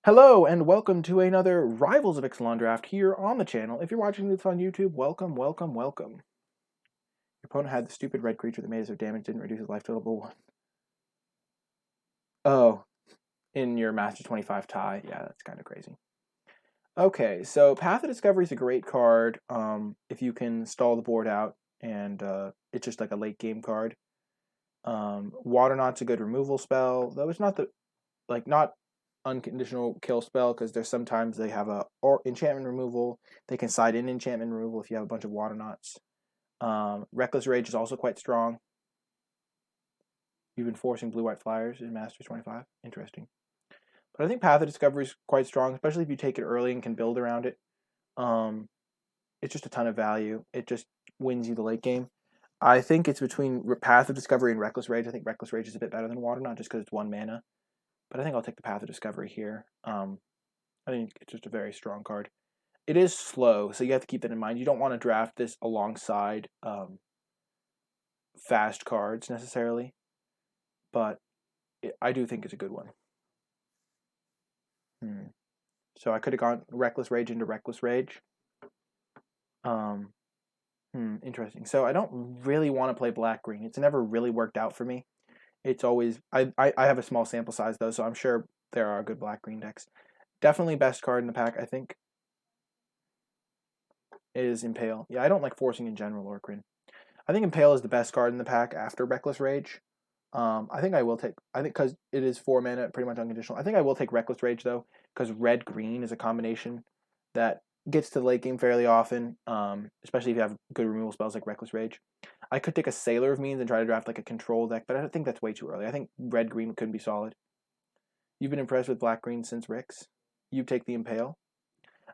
Hello and welcome to another Rivals of Ixalan draft here on the channel. If you're watching this on YouTube, welcome, welcome, welcome. Your opponent had the stupid red creature that made us their damage, didn't reduce his life total by 1. Oh, in your Master 25 tie. Yeah, that's kind of crazy. Okay, so Path of Discovery is a great card if you can stall the board out, and it's just like a late game card. Waternaut's a good removal spell, though it's not not unconditional kill spell, because there's sometimes they have or enchantment removal. They can side in enchantment removal if you have a bunch of Waternauts. Reckless Rage is also quite strong. You've been forcing blue-white flyers in Masters 25. Interesting. But I think Path of Discovery is quite strong, especially if you take it early and can build around it. It's just a ton of value. It just wins you the late game. I think it's between Path of Discovery and Reckless Rage. I think Reckless Rage is a bit better than Waternaut just because it's 1 mana. But I think I'll take the Path of Discovery here. I think it's just a very strong card. It is slow, so you have to keep that in mind. You don't want to draft this alongside fast cards necessarily, but I do think it's a good one. So I could have gone Reckless Rage into Reckless Rage. Interesting. So I don't really want to play black-green. It's never really worked out for me. It's always I have a small sample size though, so I'm sure there are good black-green decks. Definitely best card in the pack, I think, is Impale. Yeah, I don't like forcing in general or Grin. I think Impale is the best card in the pack after Reckless Rage. I think I will take. I think because it is 4 mana, pretty much unconditional. I think I will take Reckless Rage though, because red green is a combination that gets to the late game fairly often, especially if you have good removal spells like Reckless Rage. I could take a Sailor of Means and try to draft like a control deck, but I think that's way too early. I think red green could be solid. You've been impressed with black green since Rick's. You take the Impale.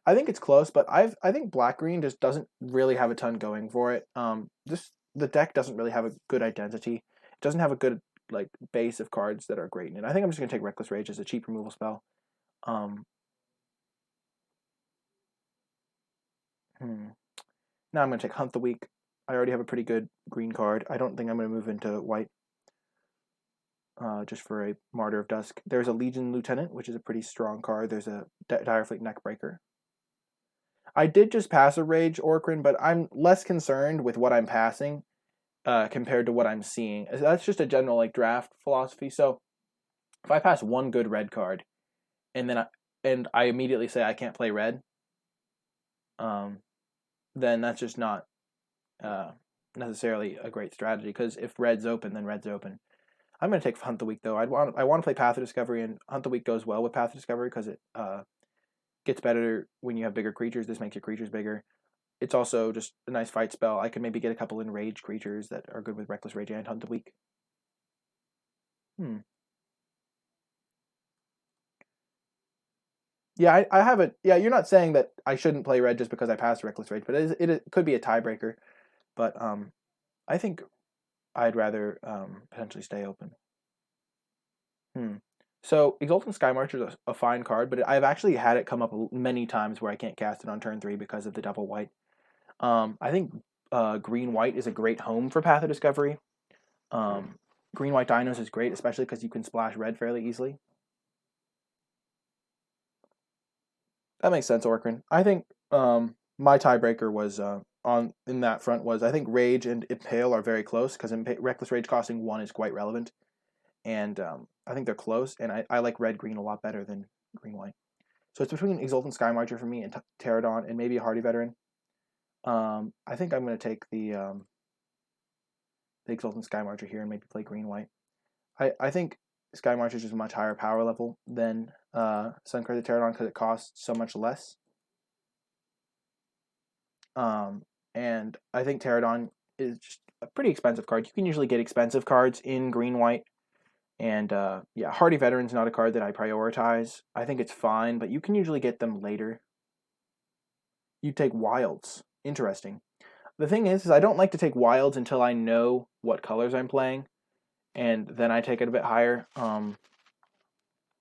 I think it's close, but I think black green just doesn't really have a ton going for it. The deck doesn't really have a good identity. It doesn't have a good base of cards that are great in it. I think I'm just gonna take Reckless Rage as a cheap removal spell. Now I'm gonna take Hunt the Weak. I already have a pretty good green card. I don't think I'm gonna move into white. Just for a Martyr of Dusk. There's a Legion Lieutenant, which is a pretty strong card. There's a Direfleet Neckbreaker. I did just pass a Rage Orcrin, but I'm less concerned with what I'm passing compared to what I'm seeing. That's just a general draft philosophy. So if I pass one good red card, and then I immediately say I can't play red, then that's just not necessarily a great strategy. Because if red's open, then red's open. I'm going to take Hunt the Weak though. I want to play Path of Discovery, and Hunt the Weak goes well with Path of Discovery because it gets better when you have bigger creatures. This makes your creatures bigger. It's also just a nice fight spell. I could maybe get a couple enraged creatures that are good with Reckless Rage and Hunt the Weak. Yeah, I have it. Yeah, you're not saying that I shouldn't play red just because I passed Reckless Rage, but it could be a tiebreaker. But I think I'd rather potentially stay open. So Exultant Skymarcher is a fine card, but I've actually had it come up many times where I can't cast it on turn 3 because of the double white. I think green-white is a great home for Path of Discovery. Green-white Dinos is great, especially because you can splash red fairly easily. That makes sense, Orcrin. I think my tiebreaker was in that front was I think Rage and Impale are very close because Reckless Rage costing 1 is quite relevant, and I think they're close. And I like red green a lot better than green white. So it's between Exultant Skymarcher for me and Pterodon and maybe a Hardy Veteran. I think I'm going to take the Exultant Skymarcher here and maybe play green white. I think Skymarcher is just a much higher power level than Suncrest Pterodon because it costs so much less. And I think Pterodon is just a pretty expensive card. You can usually get expensive cards in green-white. And yeah, Hardy Veteran's not a card that I prioritize. I think it's fine, but you can usually get them later. You take Wilds. Interesting. The thing is I don't like to take Wilds until I know what colors I'm playing. And then I take it a bit higher.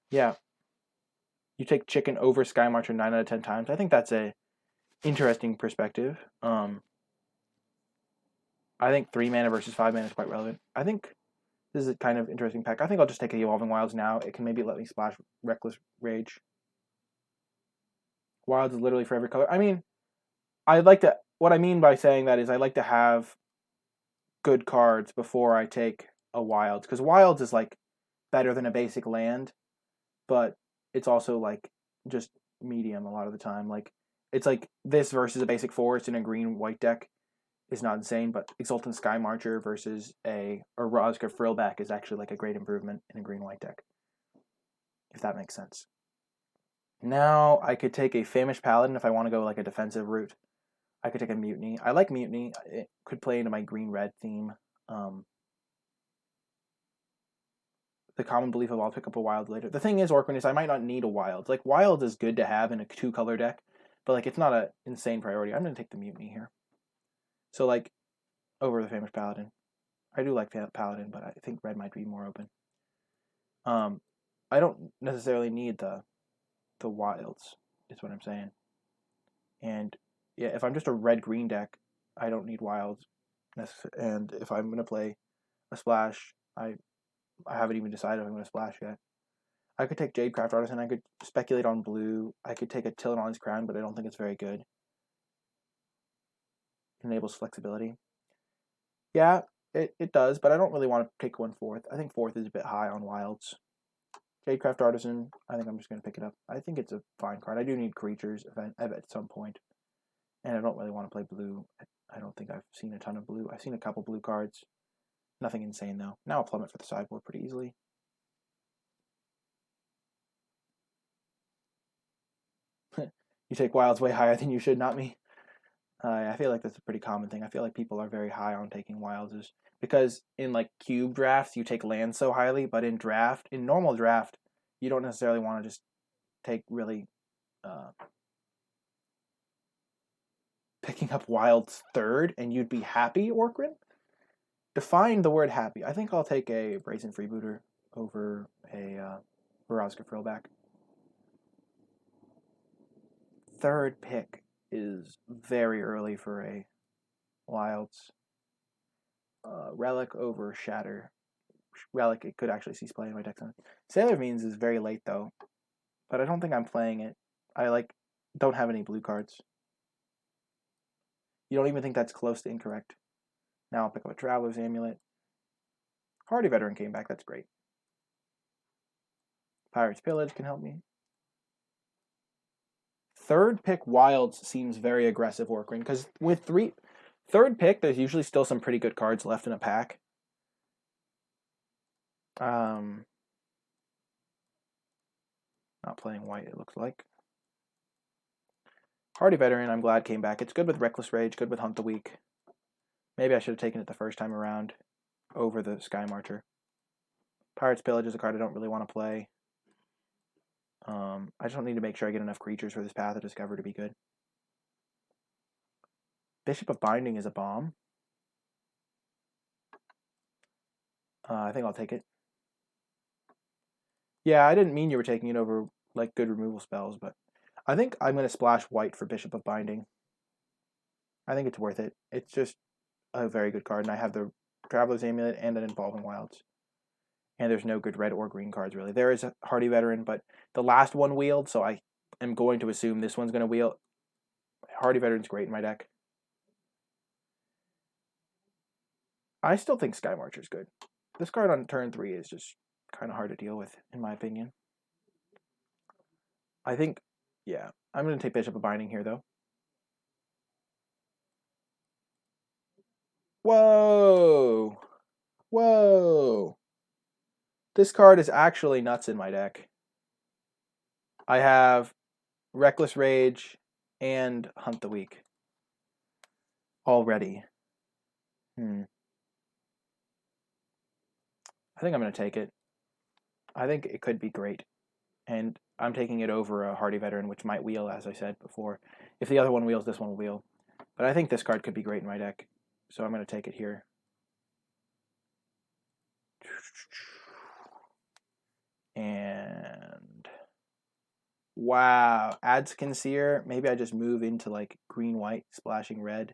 Yeah. You take Chicken over Skymarcher 9 out of 10 times. I think that's a interesting perspective. I think 3 mana versus 5 mana is quite relevant. I think this is a kind of interesting pack. I think I'll just take the Evolving Wilds now. It can maybe let me splash Reckless Rage. Wilds is literally for every color. I mean, I'd like to. What I mean by saying that is I like to have good cards before I take a Wilds, because Wilds is like better than a basic land, but it's also like just medium a lot of the time. Like it's like this versus a basic forest in a green white deck is not insane, but Exultant Sky Marcher versus a Rozga Frillback is actually like a great improvement in a green white deck, if that makes sense. Now I could take a Famished Paladin if I want to go like a defensive route. I could take a Mutiny. I like Mutiny. It could play into my green-red theme. The common belief of I'll pick up a wild later. The thing is, Orquin, is I might not need a wild. Like, wild is good to have in a 2-color deck, but like it's not an insane priority. I'm going to take the Mutiny here. So like, over the Famished Paladin. I do like Paladin, but I think red might be more open. I don't necessarily need the wilds, is what I'm saying. And yeah, if I'm just a red-green deck, I don't need wilds. And if I'm going to play a splash, I haven't even decided if I'm going to splash yet. I could take Jadecraft Artisan. I could speculate on blue. I could take a Tilon's Crown, but I don't think it's very good. It enables flexibility. Yeah, it does, but I don't really want to pick one fourth. I think fourth is a bit high on wilds. Jadecraft Artisan, I think I'm just going to pick it up. I think it's a fine card. I do need creatures at some point, and I don't really want to play blue. I don't think I've seen a ton of blue. I've seen a couple blue cards. Nothing insane, though. Now I'll plummet for the sideboard pretty easily. You take wilds way higher than you should, not me. I feel like that's a pretty common thing. I feel like people are very high on taking wilds, because in like cube drafts you take lands so highly, but in normal draft, you don't necessarily want to just take really picking up wilds third, and you'd be happy, Orquin? Define the word happy. I think I'll take a Brazen Freebooter over a Rozga Frillback. Third pick is very early for a wilds. Relic over Shatter. Relic, it could actually cease play in my deck. Sailor Means is very late though, but I don't think I'm playing it. I don't have any blue cards. You don't even think that's close to incorrect. Now I'll pick up a Traveler's Amulet. Hardy Veteran came back, that's great. Pirate's Pillage can help me. Third pick wilds seems very aggressive, Orquin, because with third pick, there's usually still some pretty good cards left in a pack. Not playing white, it looks like. Hardy Veteran, I'm glad came back. It's good with Reckless Rage, good with Hunt the Weak. Maybe I should have taken it the first time around over the Sky Marcher. Pirate's Pillage is a card I don't really want to play. I just don't need to make sure I get enough creatures for this Path of Discover to be good. Bishop of Binding is a bomb. I think I'll take it. Yeah, I didn't mean you were taking it over like good removal spells, but I think I'm going to splash white for Bishop of Binding. I think it's worth it. It's just a very good card, and I have the Traveler's Amulet and an Involving Wilds. And there's no good red or green cards, really. There is a Hardy Veteran, but the last one wheeled, so I am going to assume this one's going to wheel. Hardy Veteran's great in my deck. I still think Sky Marcher's good. This card on turn 3 is just kind of hard to deal with, in my opinion. I think, yeah, I'm going to take Bishop of Binding here, though. Whoa! Whoa! This card is actually nuts in my deck. I have Reckless Rage and Hunt the Weak already. I think I'm going to take it. I think it could be great. And I'm taking it over a Hardy Veteran, which might wheel, as I said before. If the other one wheels, this one will wheel. But I think this card could be great in my deck. So I'm going to take it here. And wow, adds Conceer. Maybe I just move into like green-white, splashing red.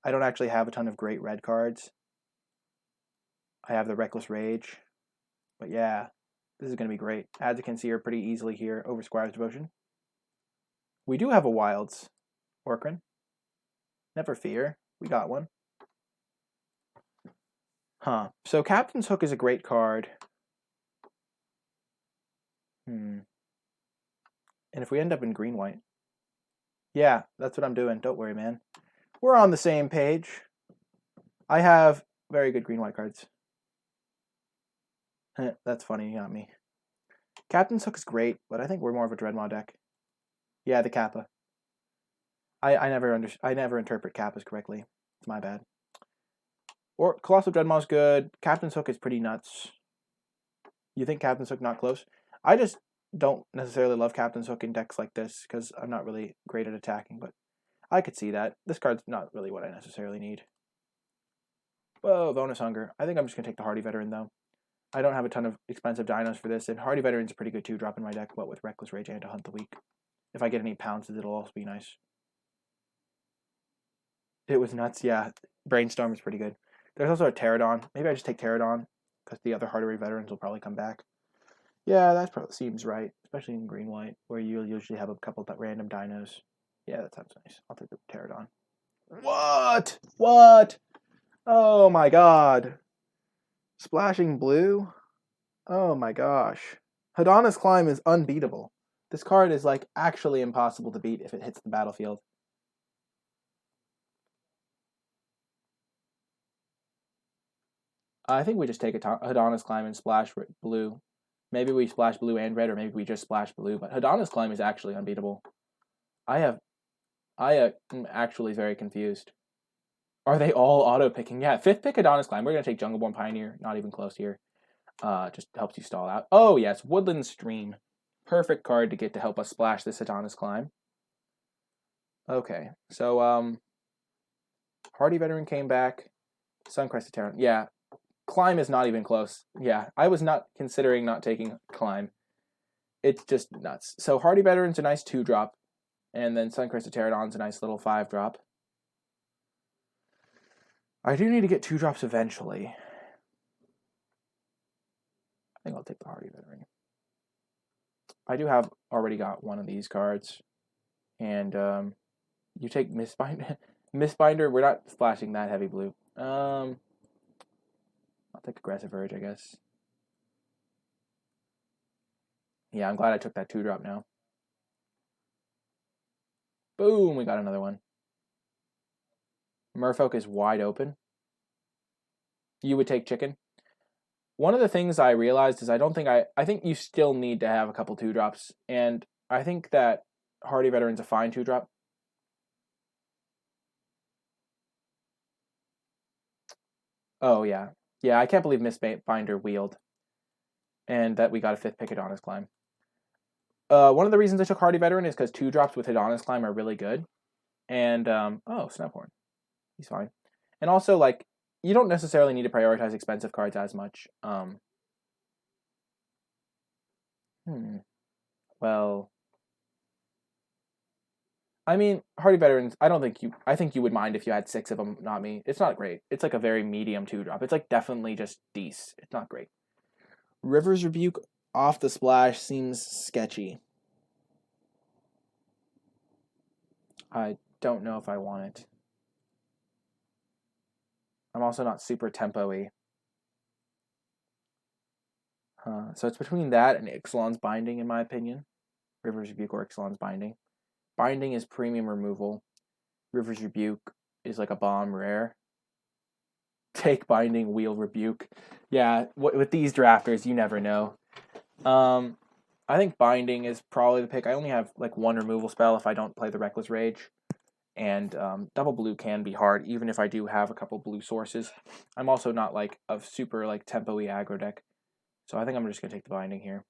I don't actually have a ton of great red cards. I have the Reckless Rage. But yeah, this is going to be great. Adds a Conceer pretty easily here over Squire's Devotion. We do have a Wilds, Orkrin. Never fear. We got one. Huh. So Captain's Hook is a great card. And if we end up in green-white. Yeah, that's what I'm doing. Don't worry, man. We're on the same page. I have very good green-white cards. That's funny, you got me. Captain's Hook is great, but I think we're more of a Dreadmaw deck. Yeah, the Kappa. I never interpret Kappas correctly. It's my bad. Or Colossal Dreadmaw's good. Captain's Hook is pretty nuts. You think Captain's Hook not close? I just don't necessarily love Captain's Hook in decks like this because I'm not really great at attacking, but I could see that. This card's not really what I necessarily need. Whoa, Bonus Hunger. I think I'm just going to take the Hardy Veteran, though. I don't have a ton of expensive dinos for this, and Hardy Veteran's a pretty good 2-drop in my deck, what with Reckless Rage and a Hunt the Weak. If I get any pounces, it'll also be nice. It was nuts, yeah. Brainstorm is pretty good. There's also a Pterodon. Maybe I just take Pterodon, because the other Hardy Veterans will probably come back. Yeah, that probably seems right, especially in green-white, where you'll usually have a couple of random dinos. Yeah, that sounds nice. I'll take the Pterodon. What? What? Oh my god. Splashing blue? Oh my gosh. Hadana's Climb is unbeatable. This card is like actually impossible to beat if it hits the battlefield. I think we just take a Hadana's Climb and splash blue. Maybe we splash blue and red, or maybe we just splash blue. But Hadana's Climb is actually unbeatable. I am actually very confused. Are they all auto-picking? Yeah, 5th pick Hadana's Climb. We're going to take Jungleborn Pioneer. Not even close here. Just helps you stall out. Oh, yes, Woodland Stream. Perfect card to get to help us splash this Hadana's Climb. Okay, so, Hardy Veteran came back. Suncrested Terran. Yeah, Climb is not even close. Yeah, I was not considering not taking Climb. It's just nuts. So Hardy Veteran's a nice 2-drop, and then Suncrested Pterodon's a nice little 5-drop. I do need to get 2-drops eventually. I think I'll take the Hardy Veteran. I do have already got one of these cards, and you take Mistbinder. Mistbinder, we're not splashing that heavy blue. I'll take Aggressive Urge, I guess. Yeah, I'm glad I took that 2-drop now. Boom, we got another one. Merfolk is wide open. You would take Chicken. One of the things I realized is I think you still need to have a couple 2-drops, and I think that Hardy Veteran's a fine 2-drop. Oh, yeah. Yeah, I can't believe Mistbinder wheeled, and that we got a 5th pick Hadana's Climb. One of the reasons I took Hardy Veteran is because 2-drops with Hadana's Climb are really good. And, oh, Snaphorn. He's fine. And also, like, you don't necessarily need to prioritize expensive cards as much. Well, I mean, Hardy Veterans, I think you would mind if you had 6 of them, not me. It's not great. It's like a very medium 2-drop. It's like definitely just decent. It's not great. River's Rebuke off the splash seems sketchy. I don't know if I want it. I'm also not super tempo-y. So it's between that and Ixalan's Binding, in my opinion. River's Rebuke or Ixalan's Binding. Binding is premium removal. River's Rebuke is like a bomb rare. Take Binding, wheel Rebuke. Yeah, with these drafters, you never know. I think Binding is probably the pick. I only have like 1 removal spell if I don't play the Reckless Rage. And double blue can be hard, even if I do have a couple blue sources. I'm also not like a super like tempo-y aggro deck. So I think I'm just going to take the Binding here.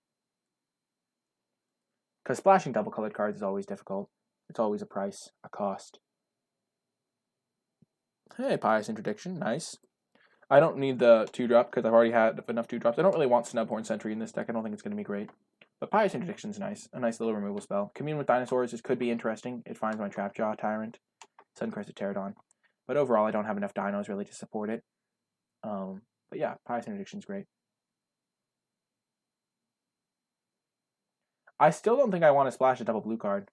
Because splashing double-colored cards is always difficult. It's always a price, a cost. Hey, Pious Interdiction, nice. I don't need the 2-drop because I've already had enough 2-drops. I don't really want Snubhorn Sentry in this deck. I don't think it's going to be great. But Pious Interdiction's nice. A nice little removal spell. Commune with Dinosaurs could be interesting. It finds my Trapjaw, Tyrant, Suncrested Pterodon. But overall, I don't have enough dinos really to support it. But yeah, Pious Interdiction's great. I still don't think I want to splash a double blue card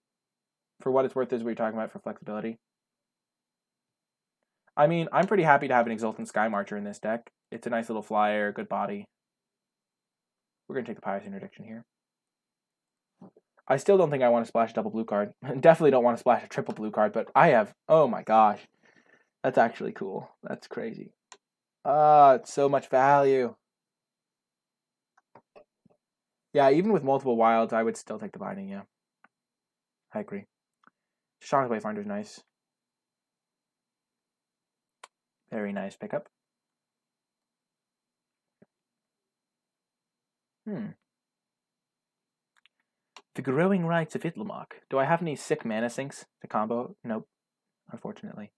For what it's worth is what you're talking about for flexibility. I mean, I'm pretty happy to have an Exultant Sky Marcher in this deck. It's a nice little flyer, good body. We're going to take the Pious Interdiction here. I still don't think I want to splash a double blue card. Definitely don't want to splash a triple blue card, but I have... Oh my gosh. That's actually cool. That's crazy. It's so much value. Yeah, even with multiple wilds, I would still take the Binding, yeah. I agree. Shon's Wayfinder is nice. Very nice pickup. The Growing Rites of Itlamok. Do I have any sick mana sinks to combo? Nope, unfortunately.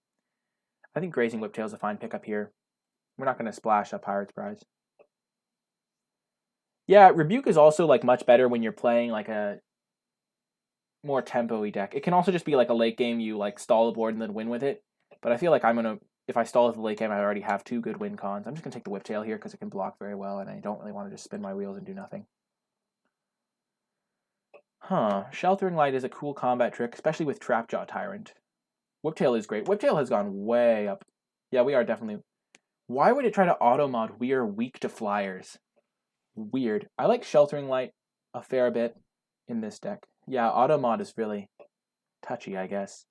I think Grazing Whiptail is a fine pickup here. We're not going to splash a Pirate's Prize. Yeah, Rebuke is also like much better when you're playing like a more tempo-y deck. It can also just be like a late game you like stall a board and then win with it. But I feel like if I stall at the late game, I already have 2 good win cons. I'm just going to take the Whiptail here because it can block very well, and I don't really want to just spin my wheels and do nothing. Sheltering Light is a cool combat trick, especially with Trapjaw Tyrant. Whiptail is great. Whiptail has gone way up. Yeah, we are definitely... Why would it try to auto-mod we are weak to flyers? Weird. I like Sheltering Light a fair bit in this deck. Yeah, auto-mod is really touchy, I guess.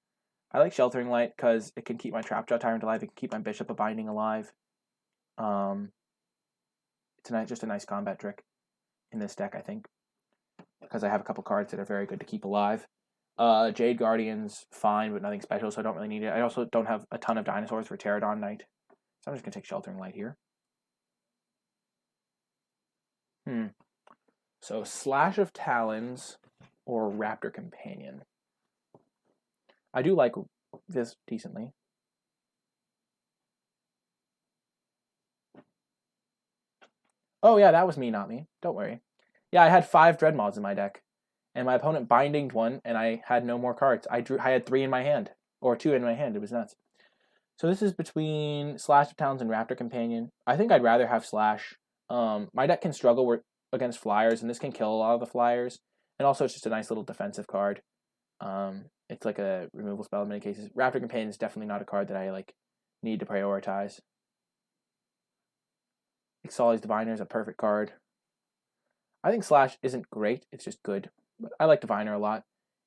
I like Sheltering Light because it can keep my Trapjaw Tyrant alive. It can keep my Bishop of Binding alive. It's just a nice combat trick in this deck, I think. Because I have a couple cards that are very good to keep alive. Jade Guardian's fine, but nothing special, so I don't really need it. I also don't have a ton of dinosaurs for Pterodon Knight. So I'm just going to take Sheltering Light here. So Slash of Talons or Raptor Companion. I do like this decently. Oh yeah, that was me, not me. Don't worry. Yeah, I had 5 Dreadmods in my deck. And my opponent bindinged one, and I had no more cards. I had 3 in my hand. Or 2 in my hand. It was nuts. So this is between Slash of Talons and Raptor Companion. I think I'd rather have Slash. My deck can struggle against flyers, and this can kill a lot of the flyers. And also, it's just a nice little defensive card. It's like a removal spell in many cases. Raptor Companion is definitely not a card that I need to prioritize. Ixalan's Diviner is a perfect card. I think Slash isn't great. It's just good. But I like Diviner a lot.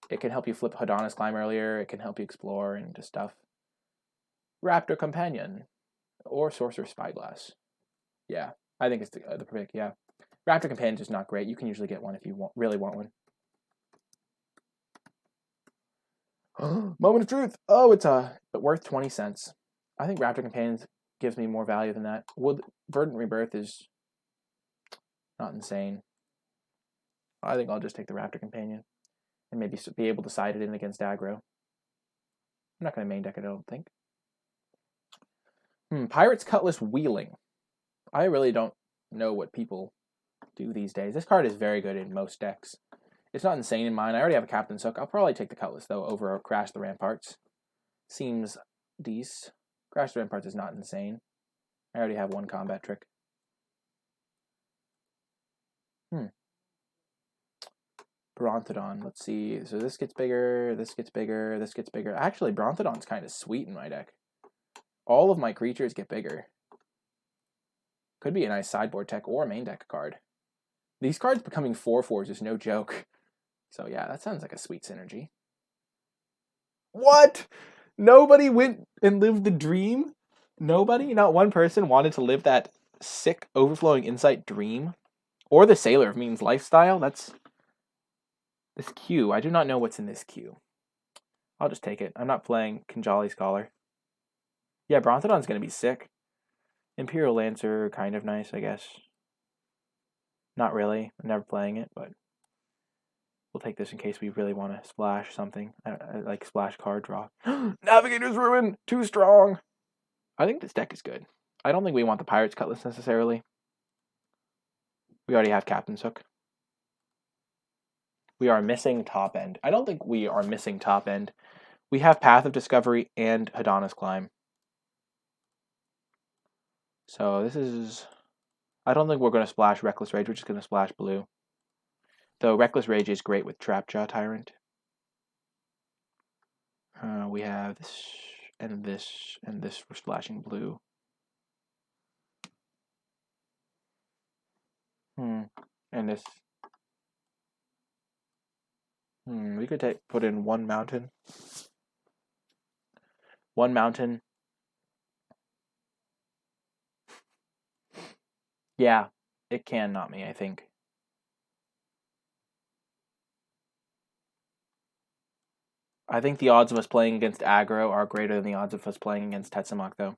It can help you flip Hadana's Climb earlier. It can help you explore and do stuff. Raptor Companion or Sorcerer's Spyglass. Yeah, I think it's the pick, yeah. Raptor Companion is just not great. You can usually get one if you really want one. Moment of Truth! Oh, it's worth 20 cents. I think Raptor Companion gives me more value than that. Verdant Rebirth is not insane. I think I'll just take the Raptor Companion and maybe be able to side it in against aggro. I'm not going to main deck it, I don't think. Pirate's Cutlass Wheeling. I really don't know what people do these days. This card is very good in most decks. It's not insane in mine. I already have a Captain's Hook. I'll probably take the Cutlass, though, over Crash the Ramparts. Seems decent. Crash the Ramparts is not insane. I already have 1 combat trick. Brontodon. Let's see. So this gets bigger, this gets bigger, this gets bigger. Actually, Brontodon's kind of sweet in my deck. All of my creatures get bigger. Could be a nice sideboard tech or a main deck card. These cards becoming 4/4s is no joke. So yeah, that sounds like a sweet synergy. What? Nobody went and lived the dream? Nobody? Not one person wanted to live that sick, overflowing insight dream? Or the Sailor of Means lifestyle? That's... This queue. I do not know what's in this queue. I'll just take it. I'm not playing Kinjali Scholar. Yeah, Brontodon's going to be sick. Imperial Lancer, kind of nice, I guess. Not really. I'm never playing it, but we'll take this in case we really want to splash something. I like splash card draw. Navigator's Ruin! Too strong! I think this deck is good. I don't think we want the Pirate's Cutlass necessarily. We already have Captain's Hook. We are missing top end. I don't think we are missing top end. We have Path of Discovery and Hadana's Climb. So this is... I don't think we're going to splash Reckless Rage. We're just going to splash blue. Though Reckless Rage is great with Trapjaw Tyrant. We have this and this and this for splashing blue. And this. We could put in one mountain. One mountain. Yeah, it can not me, I think. I think the odds of us playing against aggro are greater than the odds of us playing against Tetsamok, though.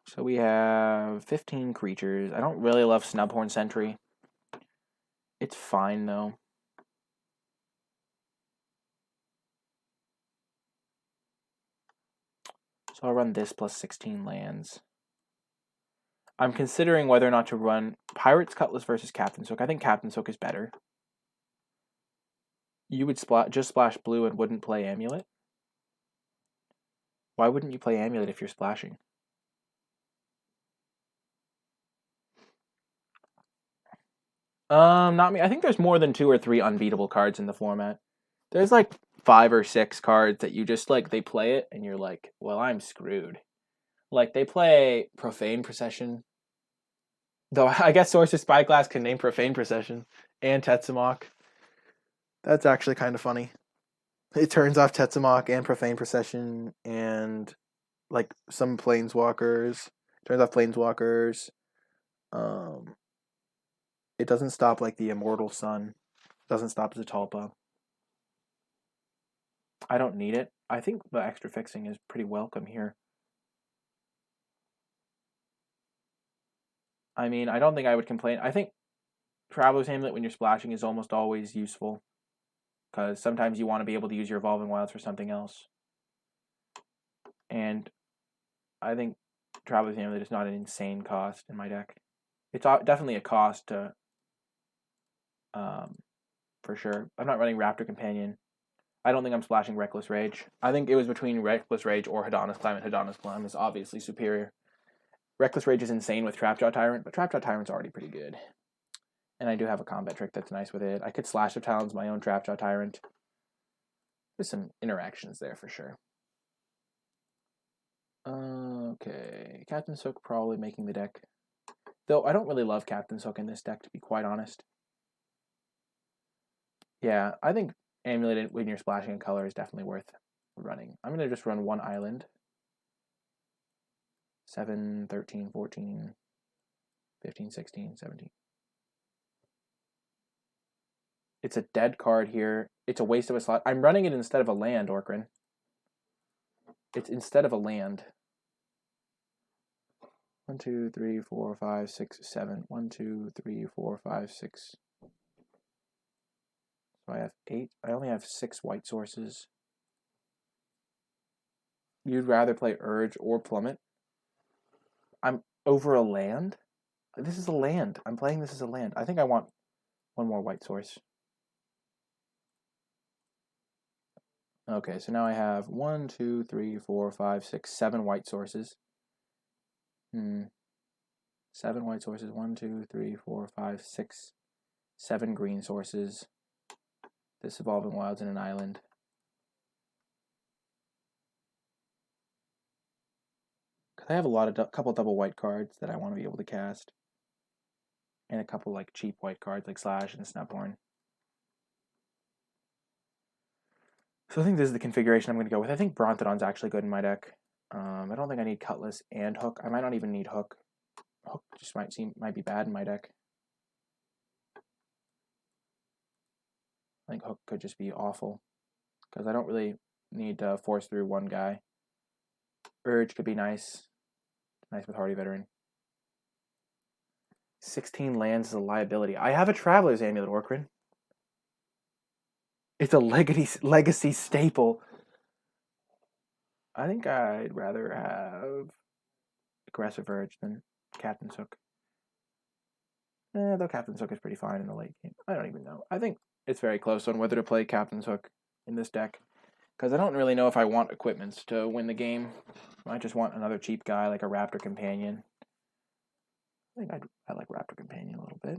So we have 15 creatures. I don't really love Snubhorn Sentry. It's fine, though. So I'll run this plus 16 lands. I'm considering whether or not to run Pirate's Cutlass versus Captain's Hook. I think Captain's Hook is better. You would just splash blue and wouldn't play Amulet? Why wouldn't you play Amulet if you're splashing? Not me. I think there's more than 2 or 3 unbeatable cards in the format. There's like 5 or 6 cards that you just like, they play it and you're like, well, I'm screwed. Like, they play Profane Procession. Though I guess Source's Spyglass can name Profane Procession and Tetsamok. That's actually kind of funny. It turns off Tetsamok and Profane Procession and like some Planeswalkers. Turns off Planeswalkers. It doesn't stop like the Immortal Sun. It doesn't stop Zatalpa. I don't need it. I think the extra fixing is pretty welcome here. I mean, I don't think I would complain. I think Traveler's Amulet when you're splashing is almost always useful, because sometimes you want to be able to use your Evolving Wilds for something else. And I think Traveler's Amulet is not an insane cost in my deck. It's definitely a cost to, for sure. I'm not running Raptor Companion. I don't think I'm splashing Reckless Rage. I think it was between Reckless Rage or Hadana's Climb, and Hadana's Climb is obviously superior. Reckless Rage is insane with Trapjaw Tyrant, but Trapjaw Tyrant's already pretty good. And I do have a combat trick that's nice with it. I could Slash of Talons my own Trapjaw Tyrant. There's some interactions there for sure. Okay, Captain's Hook probably making the deck. Though I don't really love Captain's Hook in this deck, to be quite honest. Yeah, I think Amulet when you're splashing a color is definitely worth running. I'm going to just run one island. 7, 13, 14, 15, 16, 17. It's a dead card here. It's a waste of a slot. I'm running it instead of a land, Orkrin. It's instead of a land. 1, 2, 3, 4, 5, 6, 7. 1, 2, 3, 4, 5, 6. So I have 8. I only have 6 white sources. You'd rather play Urge or Plummet? I'm over a land? This is a land. I'm playing this as a land. I think I want one more white source. Okay, so now I have 1, 2, 3, 4, 5, 6, 7 white sources. 7 white sources. 1, 2, 3, 4, 5, 6, 7 green sources. This Evolving Wilds in an island. Because I have a couple double white cards that I want to be able to cast. And a couple like cheap white cards like Slash and Snubhorn. So I think this is the configuration I'm going to go with. I think Brontodon's actually good in my deck. I don't think I need Cutlass and Hook. I might not even need Hook. Hook just might be bad in my deck. I think Hook could just be awful, because I don't really need to force through one guy. Urge could be nice. Nice with Hardy Veteran. 16 lands is a liability. I have a Traveler's Amulet, Orkrin. It's a legacy staple. I think I'd rather have Aggressive Urge than Captain's Hook. Though Captain's Hook is pretty fine in the late game. I don't even know. I think it's very close on whether to play Captain's Hook in this deck, because I don't really know if I want equipments to win the game. I might just want another cheap guy like a Raptor Companion. I think I like Raptor Companion a little bit.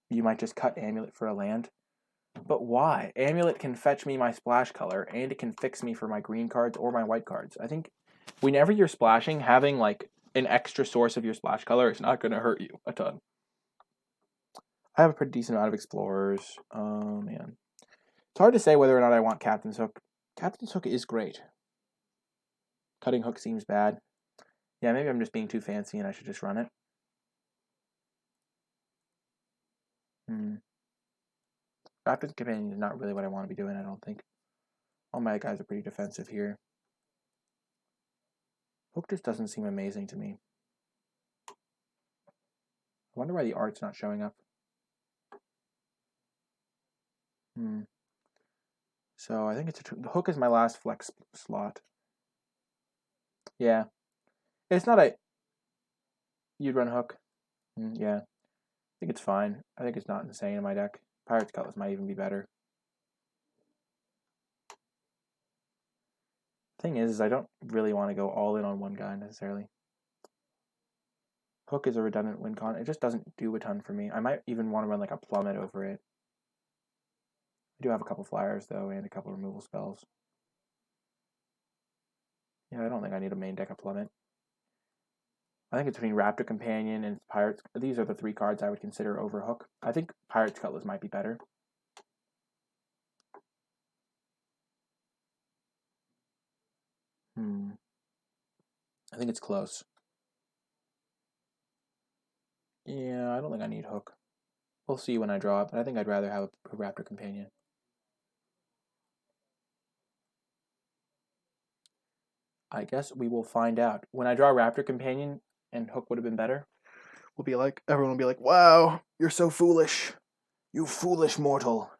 You might just cut Amulet for a land. But why? Amulet can fetch me my splash color, and it can fix me for my green cards or my white cards. I think whenever you're splashing, having like an extra source of your splash color is not going to hurt you a ton. I have a pretty decent amount of explorers. Oh man, it's hard to say whether or not I want Captain's Hook. Captain's Hook is great. Cutting Hook seems bad. Yeah, maybe I'm just being too fancy and I should just run it. Rapid Companion is not really what I want to be doing, I don't think. All my guys are pretty defensive here. Hook just doesn't seem amazing to me. I wonder why the art's not showing up. So I think it's the Hook is my last flex slot. Yeah. It's not a... You'd run Hook? Yeah. I think it's fine. I think it's not insane in my deck. Pirate's Cutlass might even be better. Thing is I don't really want to go all in on one guy necessarily. Hook is a redundant win con. It just doesn't do a ton for me. I might even want to run like a Plummet over it. I do have a couple flyers though, and a couple removal spells. Yeah, I don't think I need a main deck of Plummet. I think it's between Raptor Companion and Pirates. These are the three cards I would consider over Hook. I think Pirate's Cutlass might be better. I think it's close. Yeah, I don't think I need Hook. We'll see when I draw it, but I think I'd rather have a Raptor Companion. I guess we will find out. When I draw Raptor Companion and Hook would have been better, everyone will be like, wow, you're so foolish. You foolish mortal.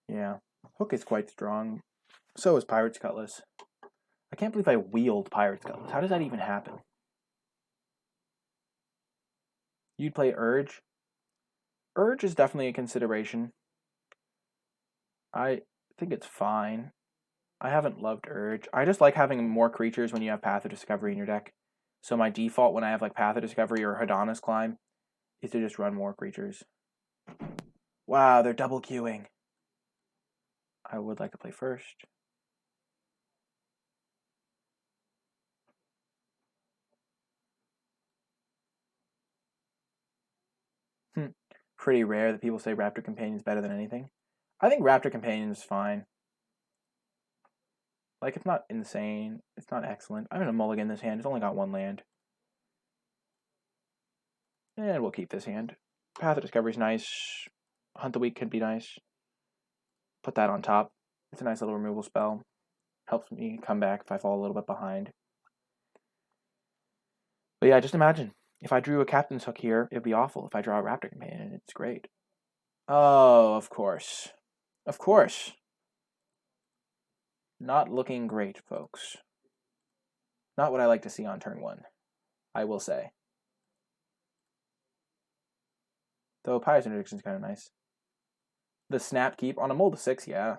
Yeah, Hook is quite strong. So is Pirate's Cutlass. I can't believe I wield Pirate's Cutlass. How does that even happen? You'd play Urge? Urge is definitely a consideration. I think it's fine. I haven't loved Urge. I just like having more creatures when you have Path of Discovery in your deck. So my default when I have like Path of Discovery or Hadana's Climb is to just run more creatures. Wow, they're double queuing. I would like to play first. Pretty rare that people say Raptor Companion is better than anything. I think Raptor Companion is fine. Like, it's not insane. It's not excellent. I'm going to mulligan this hand. It's only got one land. And we'll keep this hand. Path of Discovery is nice. Hunt the Weak could be nice. Put that on top. It's a nice little removal spell. Helps me come back if I fall a little bit behind. But yeah, just imagine. If I drew a Captain's Hook here, it'd be awful. If I draw a Raptor Companion, it's great. Oh, of course. Of course. Not looking great, folks. Not what I like to see on turn one, I will say. Though Pirate's Interdiction is kind of nice. The Snap Keep on a mold of 6, yeah.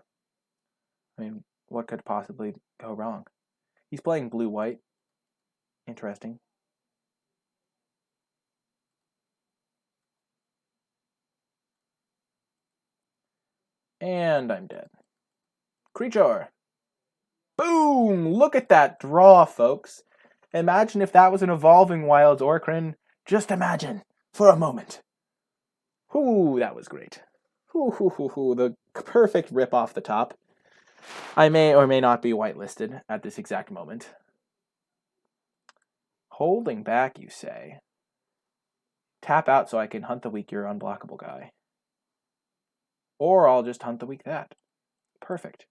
I mean, what could possibly go wrong? He's playing blue-white. Interesting. And I'm dead. Creature! Boom! Look at that draw, folks. Imagine if that was an Evolving Wilds Orcrin. Just imagine, for a moment. Ooh, that was great. Ooh, the perfect rip off the top. I may or may not be whitelisted at this exact moment. Holding back, you say? Tap out so I can hunt the weak your unblockable guy. Or I'll just hunt the weak that. Perfect.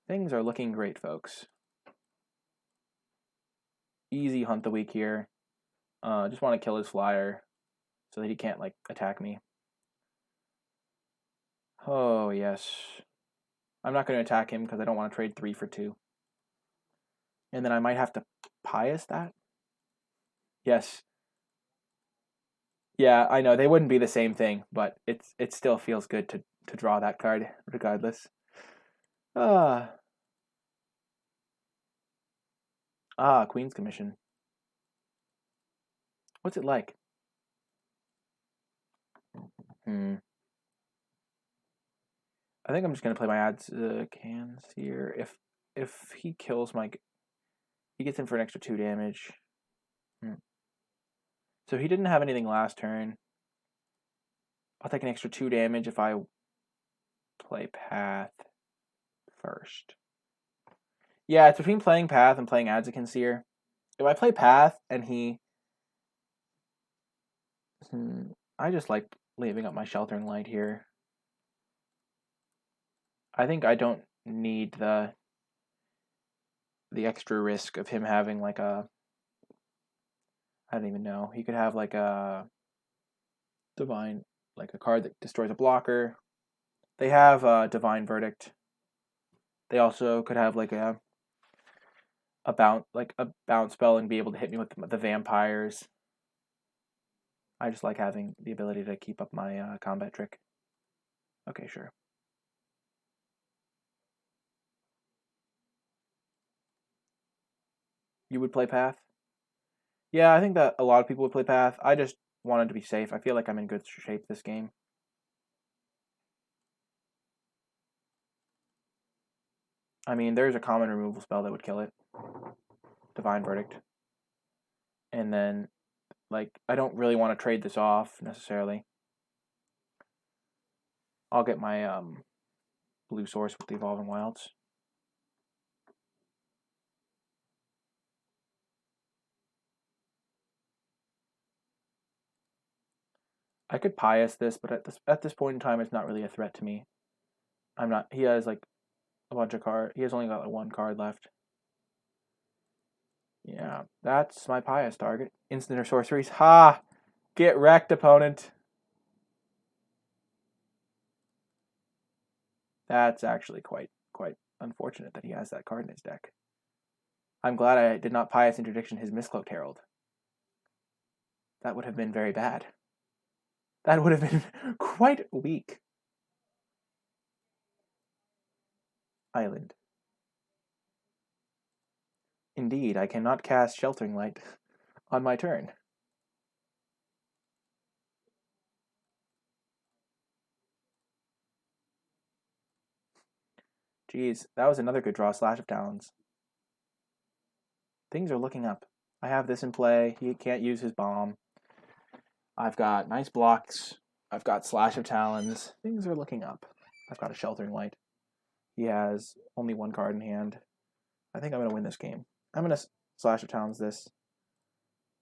Things are looking great, folks. Easy hunt the weak here. Just want to kill his flyer so that he can't, like, attack me. Oh, yes. I'm not going to attack him because I don't want to trade 3 for 2. And then I might have to Pious that? Yes. Yeah, I know. They wouldn't be the same thing, but it still feels good to to draw that card regardless. Ah, Queen's Commission. What's it like? I think I'm just gonna play my ads cans here. If he kills my, he gets in for an extra 2 damage. So he didn't have anything last turn. I'll take an extra 2 damage if I play Path first. Yeah, it's between playing Path and playing Adsican Seer. If I play Path and he... I just like leaving up my Sheltering Light here. I think I don't need the extra risk of him having like a... I don't even know. He could have like a Divine, like a card that destroys a blocker. They have Divine Verdict. They also could have like a bounce spell and be able to hit me with the vampires. I just like having the ability to keep up my combat trick. Okay, sure. You would play Path? Yeah, I think that a lot of people would play Path. I just wanted to be safe. I feel like I'm in good shape this game. I mean, there's a common removal spell that would kill it. Divine Verdict. And then, like, I don't really want to trade this off, necessarily. I'll get my blue source with the Evolving Wilds. I could Pious this, but at this point in time, it's not really a threat to me. I'm not... He has, like, a bunch of cards. He has only got like 1 card left. Yeah, that's my Pious target. Instant or sorceries. Ha! Get wrecked, opponent. That's actually quite unfortunate that he has that card in his deck. I'm glad I did not Pious Interdiction his Mistcloaked Herald. That would have been very bad. That would have been quite weak. Island. Indeed, I cannot cast Sheltering Light on my turn. Jeez, that was another good draw, Slash of Talons. Things are looking up. I have this in play. He can't use his bomb. I've got nice blocks. I've got Slash of Talons. Things are looking up. I've got a Sheltering Light. He has only 1 card in hand. I think I'm going to win this game. I'm going to Slash of Talons this.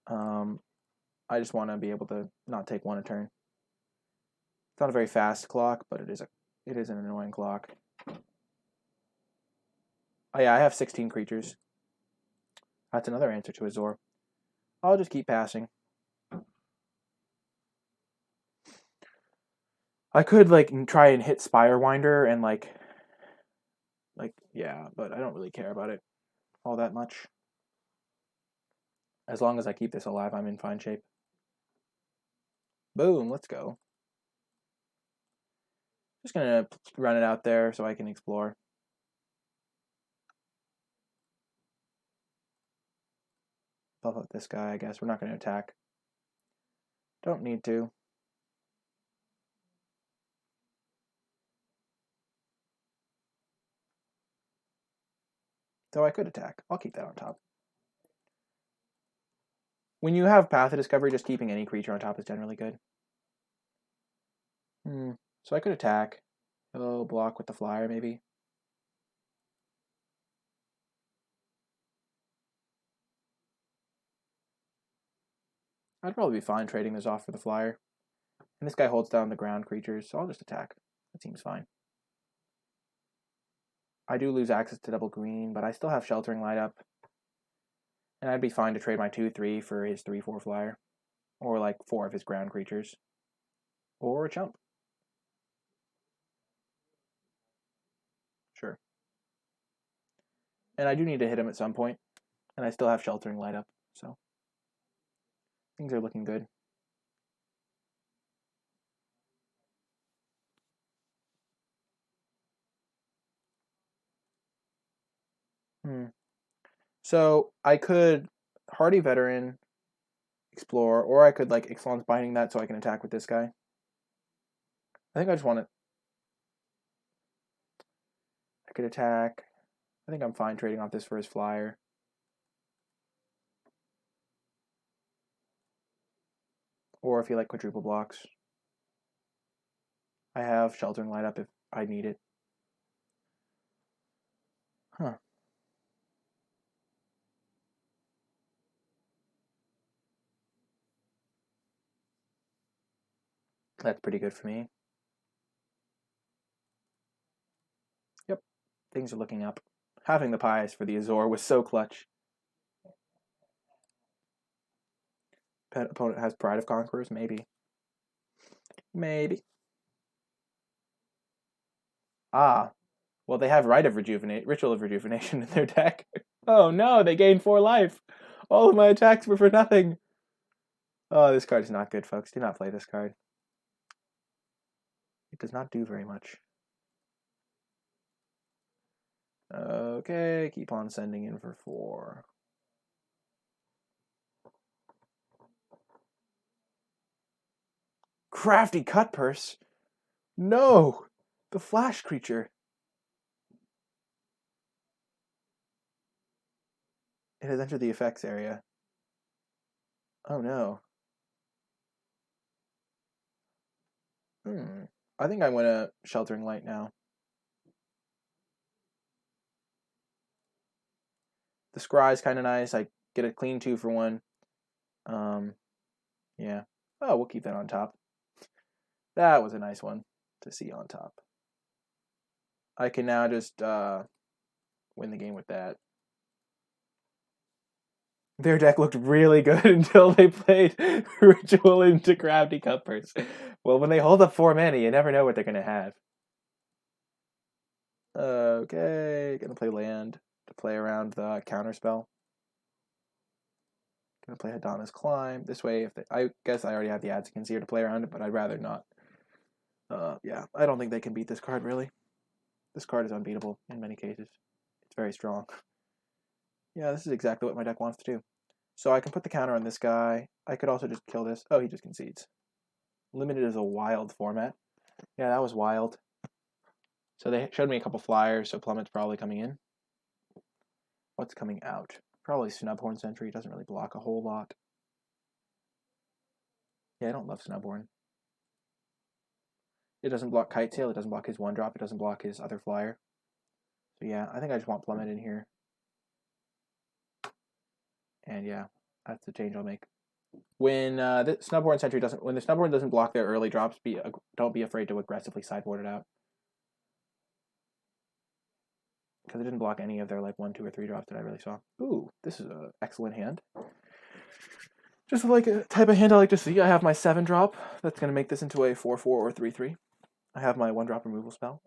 I just want to be able to not take 1 a turn. It's not a very fast clock, but it is an annoying clock. Oh yeah, I have 16 creatures. That's another answer to Azor. I'll just keep passing. I could like try and hit Spirewinder and like yeah, but I don't really care about it all that much. As long as I keep this alive, I'm in fine shape. Boom, let's go. Just gonna run it out there so I can explore. Buff up this guy, I guess. We're not gonna attack. Don't need to. Though I could attack. I'll keep that on top. When you have Path of Discovery, just keeping any creature on top is generally good. So I could attack. Oh, block with the flyer, maybe. I'd probably be fine trading this off for the flyer. And this guy holds down the ground creatures, so I'll just attack. That seems fine. I do lose access to double green, but I still have Sheltering Light up. And I'd be fine to trade my 2/3 for his 3/4 flyer. Or like 4 of his ground creatures. Or a chump. Sure. And I do need to hit him at some point. And I still have Sheltering Light up, so things are looking good. So I could Hardy Veteran, Explore, or I could like Ixalan's Binding that so I can attack with this guy. I think I just want to. I could attack. I think I'm fine trading off this for his flyer. Or if you like quadruple blocks. I have Sheltering Light up if I need it. Huh. That's pretty good for me. Yep. Things are looking up. Having the pies for the Azor was so clutch. Pet opponent has Pride of Conquerors? Maybe. Maybe. Ah. Well, they have Ritual of Rejuvenation in their deck. Oh no, they gained 4 life. All of my attacks were for nothing. Oh, this card is not good, folks. Do not play this card. It does not do very much. Okay, keep on sending in for 4. Crafty Cutpurse? No! The Flash creature. It has entered the effects area. Oh no. I think I want a Sheltering Light now. The Scry is kind of nice. I get a clean 2 for 1. Yeah. Oh, we'll keep that on top. That was a nice one to see on top. I can now just win the game with that. Their deck looked really good until they played Ritual into Crafty Cutpurse. Well, when they hold up 4 mana, you never know what they're going to have. Okay, gonna play land to play around the counterspell. Gonna play Hadana's Climb. This way, if I guess I already have the Adzkins here to play around it, but I'd rather not. Yeah, I don't think they can beat this card, really. This card is unbeatable in many cases. It's very strong. Yeah, this is exactly what my deck wants to do. So I can put the counter on this guy. I could also just kill this. Oh, he just concedes. Limited is a wild format. Yeah, that was wild. So they showed me a couple flyers, so Plummet's probably coming in. What's coming out? Probably Snubhorn Sentry. Doesn't really block a whole lot. Yeah, I don't love Snubhorn. It doesn't block Kitesail. It doesn't block his 1-drop. It doesn't block his other flyer. So yeah, I think I just want Plummet in here. And yeah, that's the change I'll make. When the Snubhorn Sentry when the Snubhorn doesn't block their early drops, don't be afraid to aggressively sideboard it out. Because it didn't block any of their like 1, 2, or 3 drops that I really saw. Ooh, this is an excellent hand. Just like a type of hand I like to see. I have my 7-drop. That's going to make this into a 4/4 or 3/3. I have my 1-drop removal spell.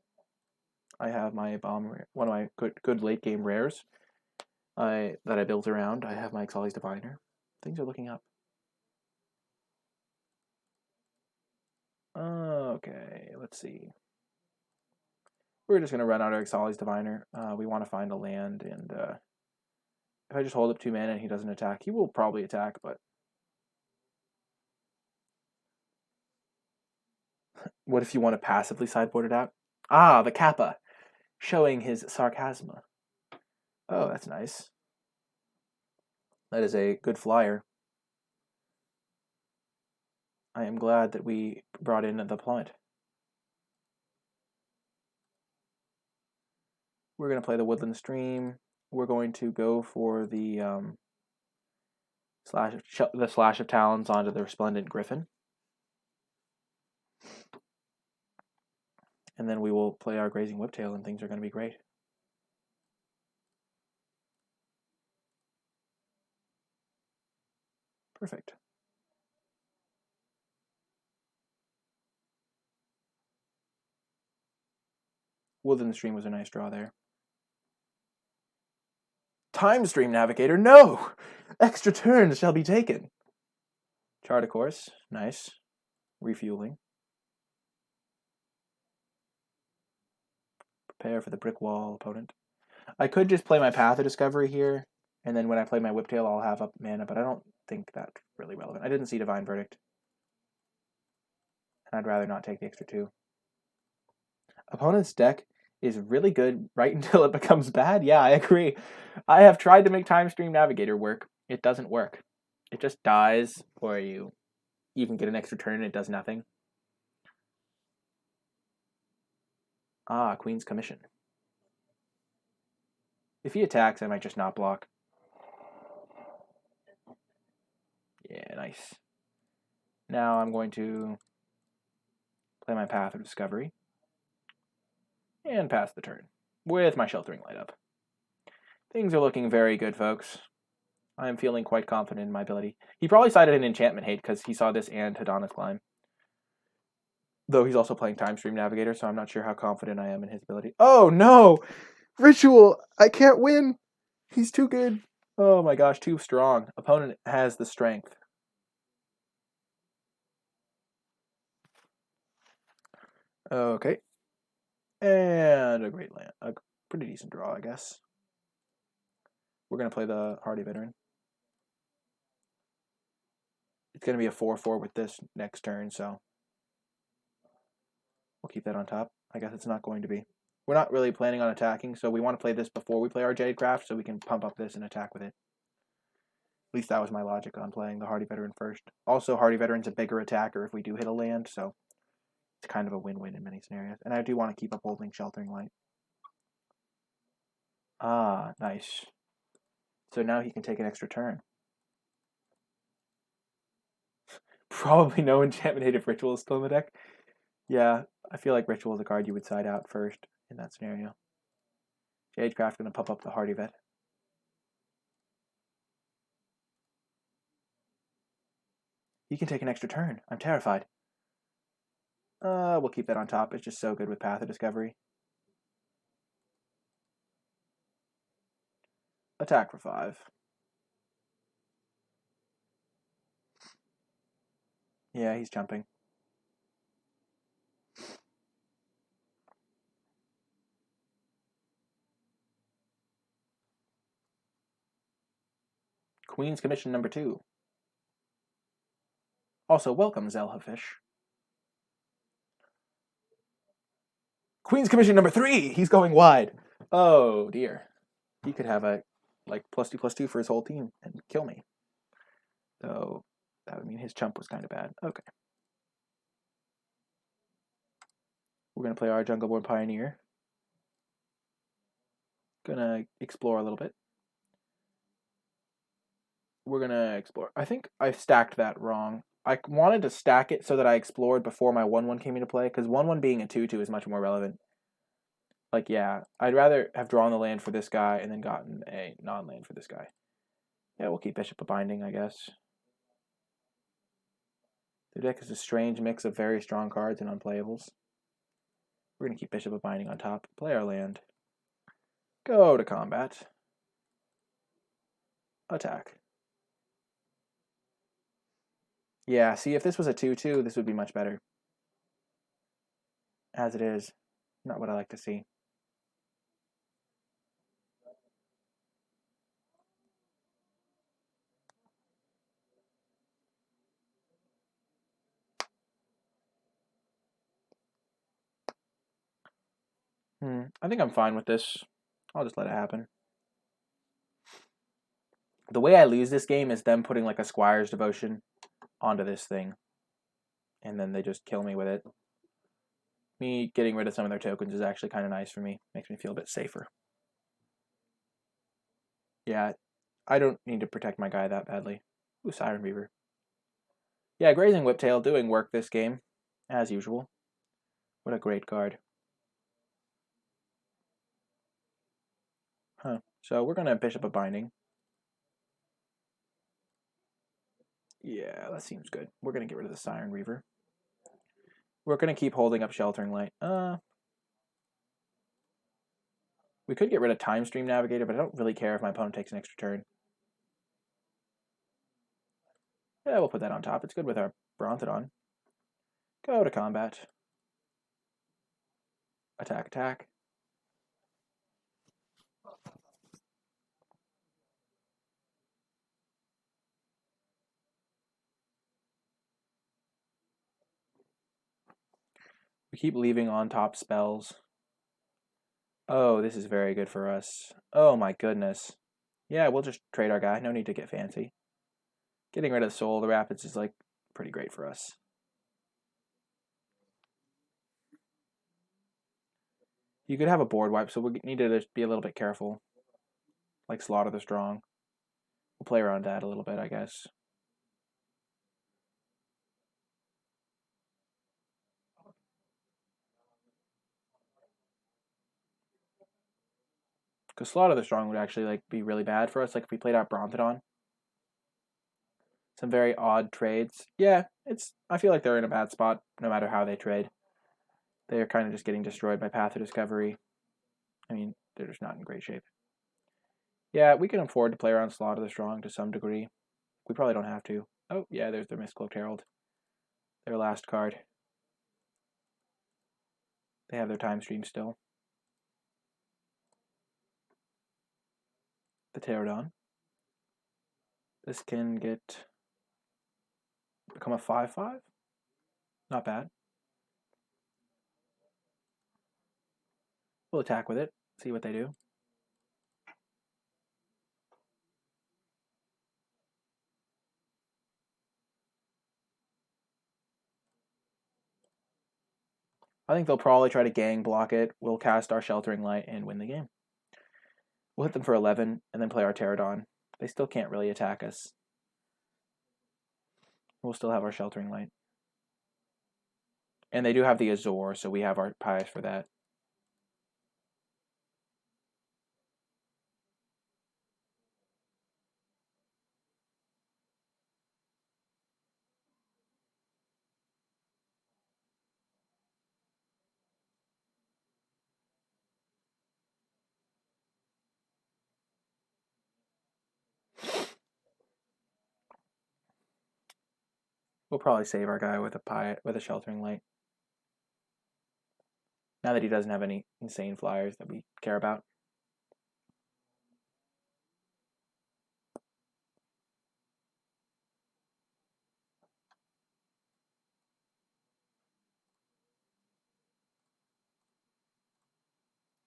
I have my bomb, one of my good late game rares that I built around. I have my Ixalan's Diviner. Things are looking up. Okay, let's see. We're just going to run out our Ixalan's Diviner. We want to find a land, and if I just hold up 2 mana and he doesn't attack, he will probably attack, but what if you want to passively sideboard it out? Ah, the Kappa, showing his Sarcasma. Oh, that's nice. That is a good flyer. I am glad that we brought in the Plummet. We're going to play the Woodland Stream. We're going to go for the Slash of Talons onto the Resplendent Griffin. And then we will play our Grazing Whiptail, and things are going to be great. Perfect. Woodland Stream was a nice draw there. Time Stream Navigator, no! Extra turns shall be taken. Chart a course, nice. Refueling. Prepare for the brick wall, opponent. I could just play my Path of Discovery here, and then when I play my Whiptail, I'll have up mana, but I don't think that's really relevant. I didn't see Divine Verdict, and I'd rather not take the extra 2. Opponent's deck is really good right until it becomes bad. Yeah, I agree. I have tried to make Time Stream Navigator work. It doesn't work. It just dies, or you can get an extra turn and it does nothing. Ah, Queen's Commission. If he attacks, I might just not block. Yeah, nice. Now I'm going to play my Path of Discovery and pass the turn with my Sheltering Light up. Things are looking very good, folks. I am feeling quite confident in my ability. He probably sided an Enchantment Hate because he saw this and Hadana's Climb. Though he's also playing Time Stream Navigator, so I'm not sure how confident I am in his ability. Oh no! Ritual! I can't win! He's too good. Oh my gosh, too strong. Opponent has the strength. Okay. And a great land. A pretty decent draw, I guess. We're going to play the Hardy Veteran. It's going to be a 4-4 with this next turn, so we'll keep that on top. I guess it's not going to be. We're not really planning on attacking, so we want to play this before we play our Jadecraft so we can pump up this and attack with it. At least that was my logic on playing the Hardy Veteran first. Also, Hardy Veteran's a bigger attacker if we do hit a land, so it's kind of a win-win in many scenarios. And I do want to keep up holding Sheltering Light. Ah, nice. So now he can take an extra turn. Probably no Enchantment Hate if Ritual is still in the deck. Yeah, I feel like Ritual is a card you would side out first in that scenario. Jadecraft going to pump up the Hardy Vet. He can take an extra turn. I'm terrified. We'll keep that on top. It's just so good with Path of Discovery. Attack for 5. Yeah, he's jumping. Queen's Commission number 2. Also, welcome, Zelhafish. Queen's Commission number 3! He's going wide. Oh, dear. He could have a, like, +2/+2 for his whole team and kill me. So, that would mean his chump was kind of bad. Okay. We're going to play our Jungleborn Pioneer. Gonna explore a little bit. We're gonna explore. I think I stacked that wrong. I wanted to stack it so that I explored before my 1/1 came into play, because 1/1 being a 2/2 is much more relevant. Like, yeah, I'd rather have drawn the land for this guy and then gotten a non-land for this guy. Yeah, we'll keep Bishop of Binding, I guess. The deck is a strange mix of very strong cards and unplayables. We're gonna keep Bishop of Binding on top. Play our land. Go to combat. Attack. Yeah, see, if this was a 2/2, this would be much better. As it is, not what I like to see. I think I'm fine with this. I'll just let it happen. The way I lose this game is them putting like a Squire's Devotion onto this thing. And then they just kill me with it. Me getting rid of some of their tokens is actually kind of nice for me. Makes me feel a bit safer. Yeah, I don't need to protect my guy that badly. Ooh, Siren Reaver. Yeah, Grazing Whiptail doing work this game, as usual. What a great card. Huh. So we're going to Bishop of Binding. Yeah, that seems good. We're going to get rid of the Siren Reaver. We're going to keep holding up Sheltering Light. We could get rid of Time Stream Navigator, but I don't really care if my opponent takes an extra turn. Yeah, we'll put that on top. It's good with our Brontodon. Go to combat. Attack, attack. We keep leaving on top spells. Oh, this is very good for us. Oh my goodness. Yeah, we'll just trade our guy. No need to get fancy. Getting rid of Soul of the Rapids is like pretty great for us. You could have a board wipe, so we need to just be a little bit careful. Like Slaughter the Strong. We'll play around that a little bit, I guess. Because Slaughter the Strong would actually like be really bad for us. Like if we played out Brontodon. Some very odd trades. Yeah, I feel like they're in a bad spot no matter how they trade. They are kind of just getting destroyed by Path of Discovery. I mean, they're just not in great shape. Yeah, we can afford to play around Slaughter the Strong to some degree. We probably don't have to. Oh, yeah, there's their Mistcloaked Herald. Their last card. They have their time stream still. The Pterodon. This can become a 5/5. Not bad. We'll attack with it. See what they do. I think they'll probably try to gang block it. We'll cast our Sheltering Light and win the game. We'll hit them for 11 and then play our Pterodon. They still can't really attack us. We'll still have our Sheltering Light. And they do have the Azor, so we have our Pious for that. We'll probably save our guy with a Sheltering Light. Now that he doesn't have any insane flyers that we care about.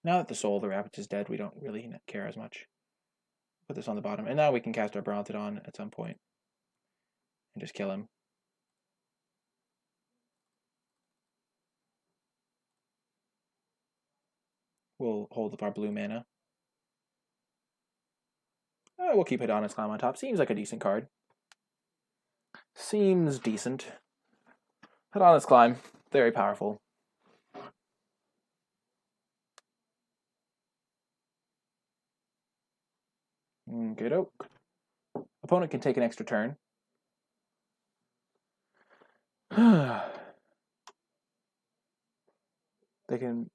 Now that the Soul of the Rapids is dead, we don't really care as much. Put this on the bottom. And now we can cast our Brontodon at some point. And just kill him. We'll hold up our blue mana. We'll keep Hedonist Climb on top. Seems like a decent card. Seems decent. Hedonist Climb. Very powerful. Good oak. Opponent can take an extra turn. They can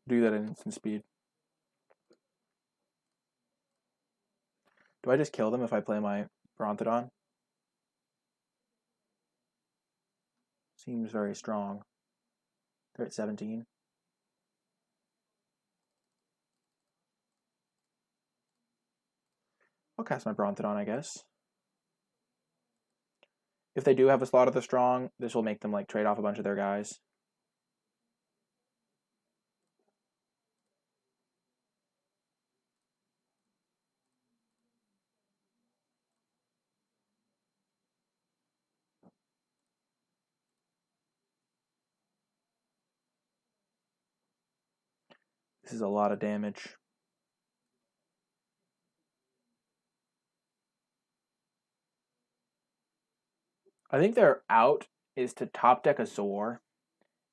do that at instant speed. Do I just kill them if I play my Brontodon? Seems very strong. They're at 17. I'll cast my Brontodon, I guess. If they do have a slot of the strong, this will make them like trade off a bunch of their guys. This is a lot of damage. I think their out is to top deck a Zor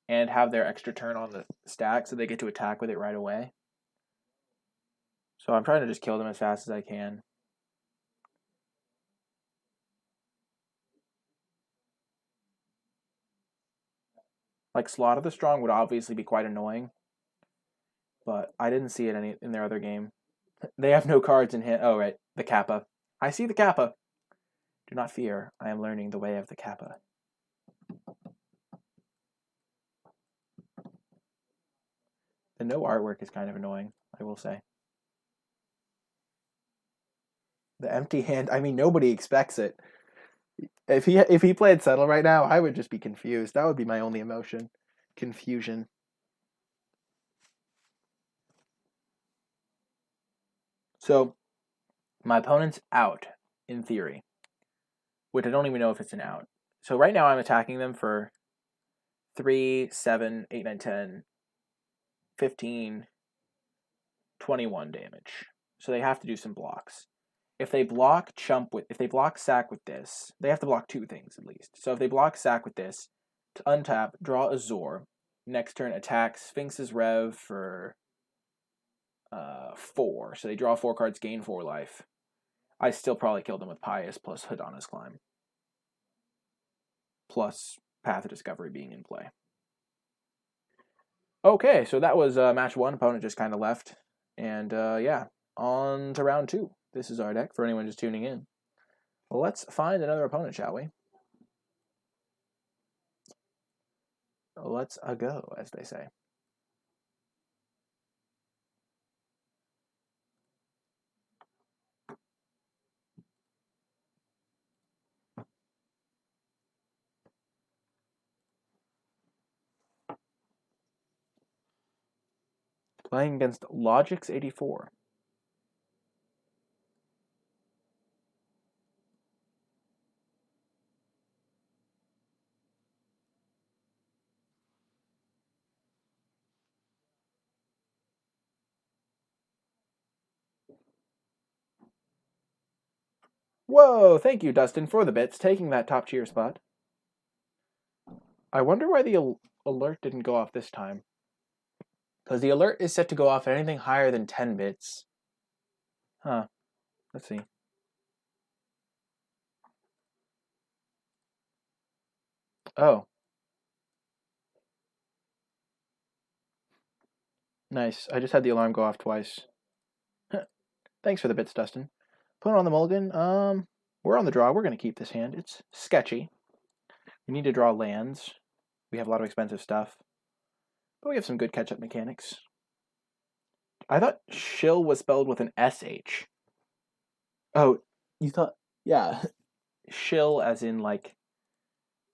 and have their extra turn on the stack so they get to attack with it right away. So I'm trying to just kill them as fast as I can. Like Slaughter the Strong would obviously be quite annoying, but I didn't see it in their other game. They have no cards in hand. Oh, right, the Kappa. I see the Kappa. Do not fear, I am learning the way of the Kappa. The no artwork is kind of annoying, I will say. The empty hand, I mean, nobody expects it. If he played Settle right now, I would just be confused. That would be my only emotion. confusion. So, my opponent's out, in theory. Which I don't even know if it's an out. So right now I'm attacking them for 3, 7, 8, 9, 10, 15, 21 damage. So they have to do some blocks. If they block sack with this, they have to block 2 things at least. So if they block sack with this, to untap, draw a Zor, next turn attack Sphinx's Rev for 4. So they draw 4 cards, gain 4 life. I still probably killed them with Pious plus Hadana's Climb. Plus Path of Discovery being in play. Okay, so that was match 1. Opponent just kind of left. And yeah, on to round 2. This is our deck for anyone just tuning in. Well, let's find another opponent, shall we? Let's go, as they say. Playing against Logix84. Whoa, thank you, Dustin, for the bits, taking that top tier spot. I wonder why the alert didn't go off this time. Because the alert is set to go off at anything higher than 10 bits. Huh. Let's see. Oh. Nice. I just had the alarm go off twice. Thanks for the bits, Dustin. Put on the mulligan. We're on the draw. We're going to keep this hand. It's sketchy. We need to draw lands. We have a lot of expensive stuff. But we have some good catch-up mechanics. I thought shill was spelled with an SH. Oh, you thought... Yeah. Shill as in, like,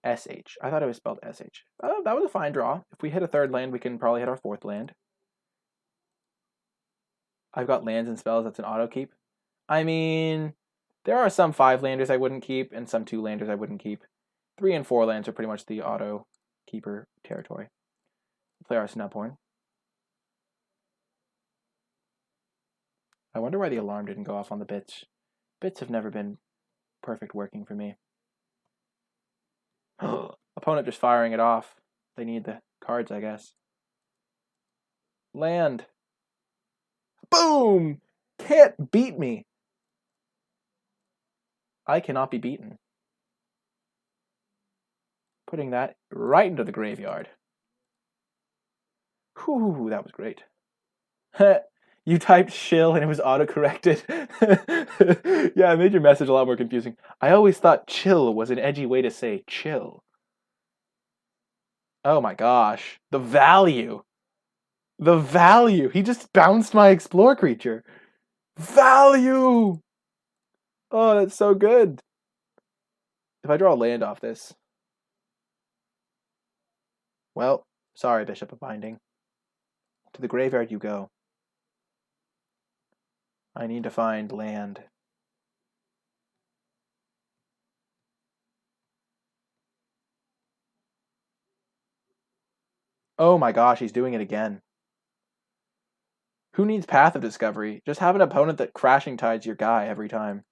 SH. I thought it was spelled SH. Oh, that was a fine draw. If we hit a 3rd land, we can probably hit our 4th land. I've got lands and spells that's an auto keep. I mean, there are some 5-landers I wouldn't keep and some 2-landers I wouldn't keep. 3 and 4 lands are pretty much the auto keeper territory. Play our Snuphorn. I wonder why the alarm didn't go off on the bits. Bits have never been perfect working for me. Opponent just firing it off. They need the cards, I guess. Land. Boom! Can't beat me. I cannot be beaten. Putting that right into the graveyard. Whew, that was great. You typed shill and it was auto-corrected. Yeah, it made your message a lot more confusing. I always thought chill was an edgy way to say chill. Oh my gosh. The value. The value. He just bounced my explore creature. Value! Oh, that's so good. If I draw a land off this. Well, sorry, Bishop of Binding. To the graveyard you go. I need to find land. Oh my gosh, he's doing it again. Who needs Path of Discovery? Just have an opponent that Crashing Tides your guy every time.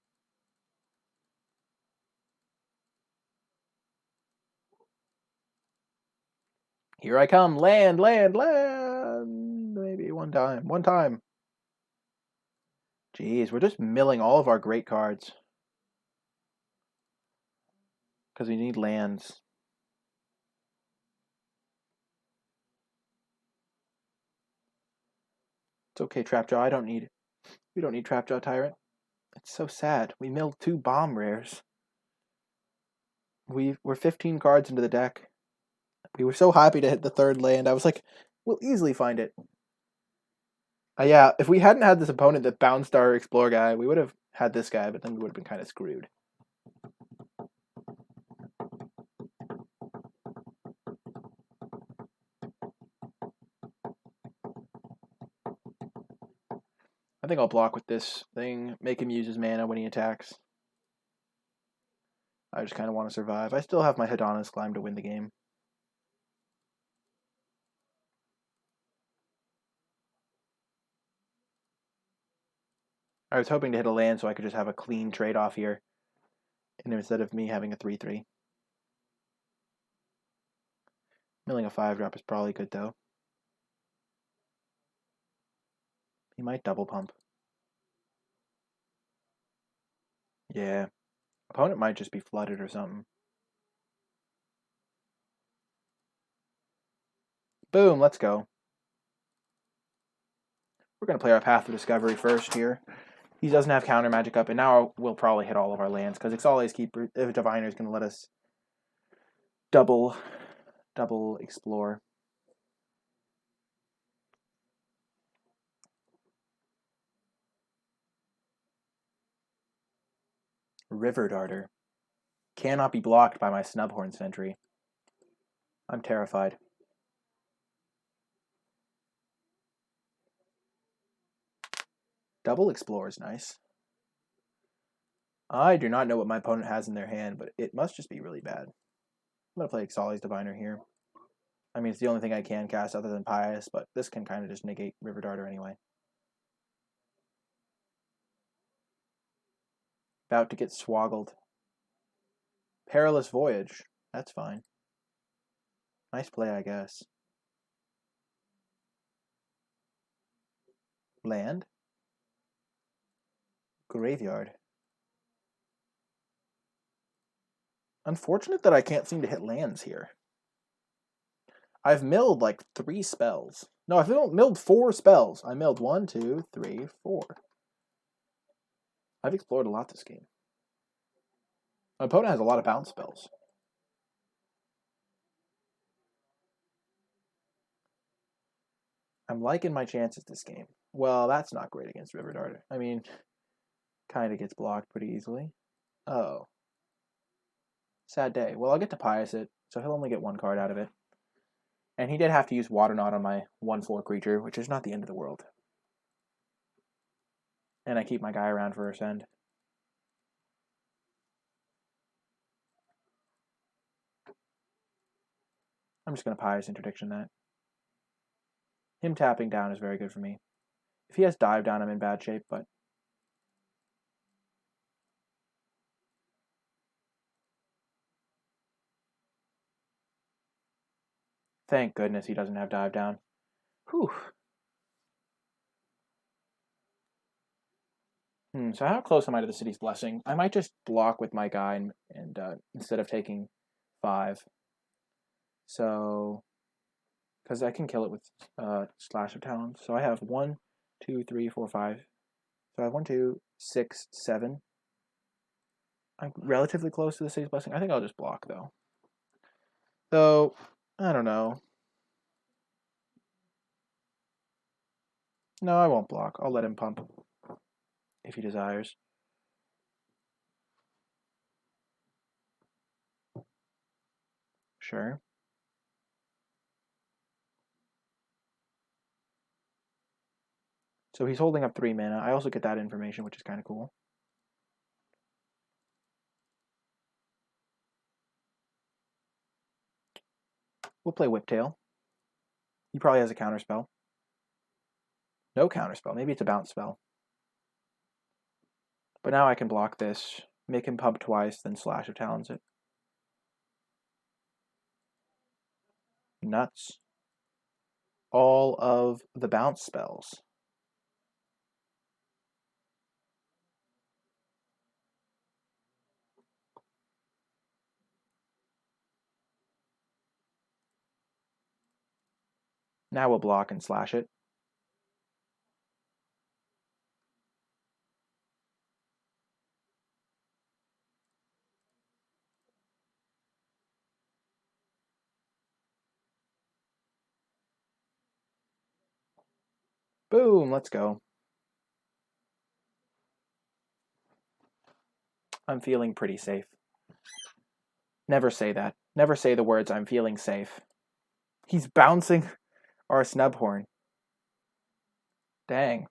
Here I come. Land, land, land. Maybe one time. One time. Jeez, we're just milling all of our great cards. Because we need lands. It's okay, Trapjaw. We don't need Trapjaw Tyrant. It's so sad. We milled 2 bomb rares. We're 15 cards into the deck. We were so happy to hit the 3rd land. I was like, we'll easily find it. Yeah, if we hadn't had this opponent that bounced our Explore guy, we would have had this guy, but then we would have been kind of screwed. I think I'll block with this thing, make him use his mana when he attacks. I just kind of want to survive. I still have my Hedonist Climb to win the game. I was hoping to hit a land so I could just have a clean trade-off here, and instead of me having a 3/3. Milling a 5-drop is probably good, though. He might double pump. Yeah. Opponent might just be flooded or something. Boom, let's go. We're going to play our Path of Discovery first here. He doesn't have counter magic up, and now we'll probably hit all of our lands, because Ixalan's Keeper, if Diviner is going to let us double explore. River Darter. Cannot be blocked by my Snubhorn Sentry. I'm terrified. Double Explore is nice. I do not know what my opponent has in their hand, but it must just be really bad. I'm going to play Ixalan's Diviner here. I mean, it's the only thing I can cast other than Pious, but this can kind of just negate River Darter anyway. About to get swoggled. Perilous Voyage. That's fine. Nice play, I guess. Land. Graveyard. Unfortunate that I can't seem to hit lands here. I've milled like 3 spells. No, I've milled 4 spells. I milled 1, 2, 3, 4. I've explored a lot this game. My opponent has a lot of bounce spells. I'm liking my chances this game. Well, that's not great against River Darter. I mean, kind of gets blocked pretty easily. Oh. Sad day. Well, I'll get to Pious it, so he'll only get 1 card out of it. And he did have to use Water Knot on my 1/4 creature, which is not the end of the world. And I keep my guy around for Ascend. I'm just going to Pious Interdiction that. Him tapping down is very good for me. If he has Dive Down, I'm in bad shape, but... Thank goodness he doesn't have Dive Down. Whew. So how close am I to the City's Blessing? I might just block with my guy and instead of taking 5. So... Because I can kill it with Slash of Talons. So I have 1, 2, 3, 4, 5. So I have 1, 2, 6, 7. I'm relatively close to the City's Blessing. I think I'll just block, though. So, I don't know. No, I won't block. I'll let him pump if he desires. Sure. So he's holding up 3 mana. I also get that information, which is kind of cool. We'll play Whiptail. He probably has a counterspell. No counterspell. Maybe it's a bounce spell. But now I can block this, make him pump twice, then Slash of Talons it. Nuts. All of the bounce spells. Now we'll block and slash it. Boom, let's go. I'm feeling pretty safe. Never say that. Never say the words, I'm feeling safe. He's bouncing our Snubhorn. Dang.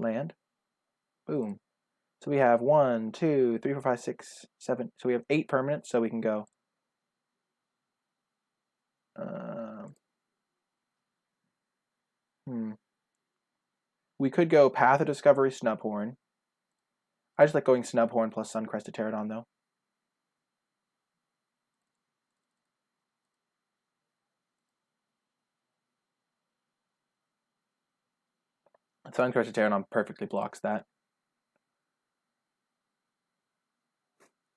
land. Boom. So we have 1, 2, 3, 4, 5, 6, 7. So we have 8 permanents, so we can go. We could go Path of Discovery, Snubhorn. I just like going Snubhorn plus Suncrested Pterodon, though. Suncrested Pterodon perfectly blocks that.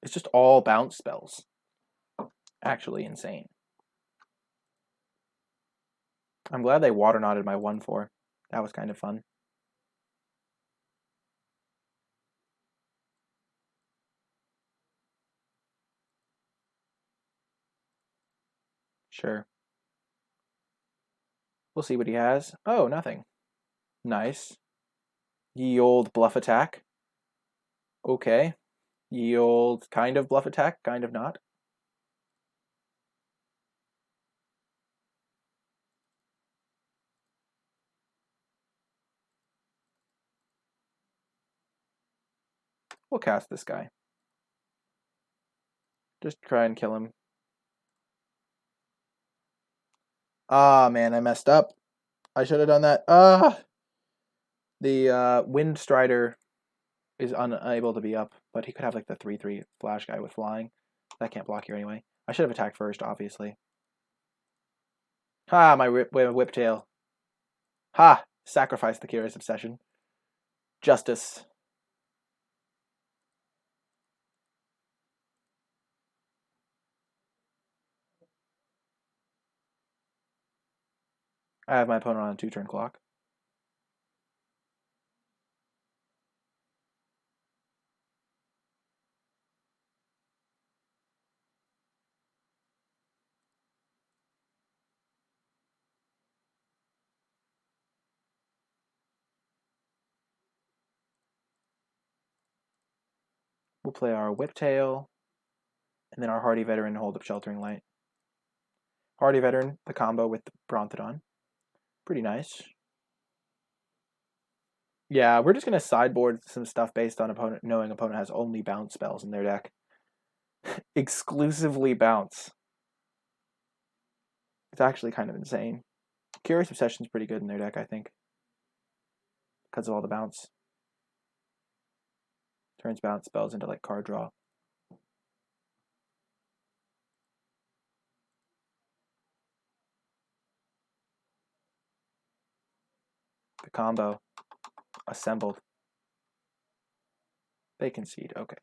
It's just all bounce spells. Actually insane. I'm glad they water knotted my 1/4. That was kind of fun. Sure. We'll see what he has. Oh, nothing. Nice. Ye old bluff attack. Okay. Ye old kind of bluff attack, kind of not. We'll cast this guy. Just try and kill him. Ah, man, I messed up. I should have done that. The Wind Strider is unable to be up, but he could have like the 3/3 flash guy with flying. That can't block here anyway. I should have attacked first, obviously. Ha, my Whiptail. Ha, sacrifice the Curious Obsession. Justice. I have my opponent on a 2-turn clock. We'll play our Whiptail, and then our Hardy Veteran hold up Sheltering Light. Hardy Veteran, the combo with the Brontodon. Pretty nice. Yeah, we're just going to sideboard some stuff based on knowing opponent has only bounce spells in their deck. Exclusively bounce. It's actually kind of insane. Curious Obsession's pretty good in their deck, I think. Because of all the bounce. Turns bounce spells into like card draw. The combo. Assembled. They concede. Okay.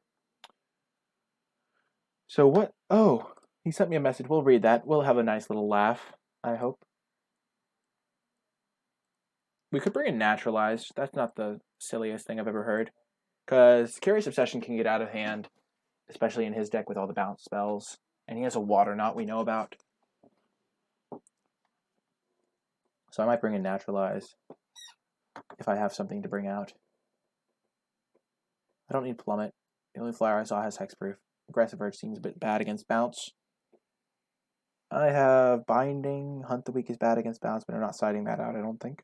So what? Oh, he sent me a message. We'll read that. We'll have a nice little laugh, I hope. We could bring in Naturalized. That's not the silliest thing I've ever heard. Because Curious Obsession can get out of hand, especially in his deck with all the bounce spells. And he has a Water Knot we know about. So I might bring in Naturalize if I have something to bring out. I don't need Plummet. The only flyer I saw has Hexproof. Aggressive Urge seems a bit bad against bounce. I have Binding. Hunt the Weak is bad against bounce, but I'm not siding that out, I don't think.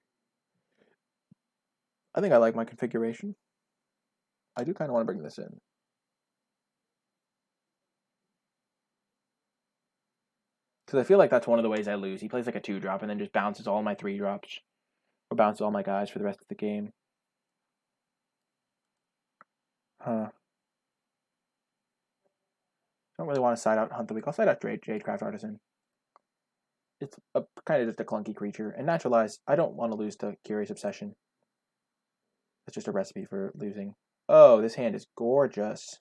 I think I like my configuration. I do kind of want to bring this in. Because I feel like that's one of the ways I lose. He plays like a 2-drop and then just bounces all my 3-drops. Or bounces all my guys for the rest of the game. Huh. I don't really want to side out Hunt the Weak. I'll side out Jadecraft Artisan. It's kind of just a clunky creature. And Naturalize, I don't want to lose to Curious Obsession. It's just a recipe for losing. Oh, this hand is gorgeous.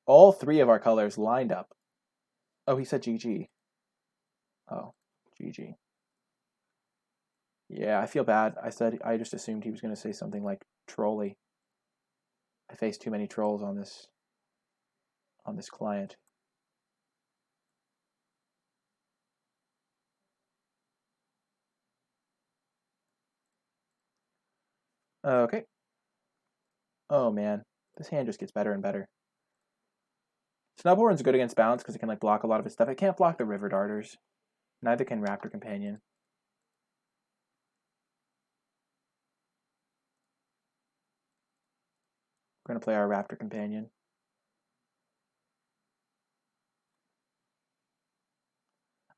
All 3 of our colors lined up. Oh, he said GG. Oh, GG. Yeah, I feel bad. I just assumed he was going to say something like trolly. I faced too many trolls on this client. Okay. Oh man, this hand just gets better and better. Snubhorn's good against bounce because it can like block a lot of his stuff. It can't block the River Darters. Neither can Raptor Companion. We're going to play our Raptor Companion.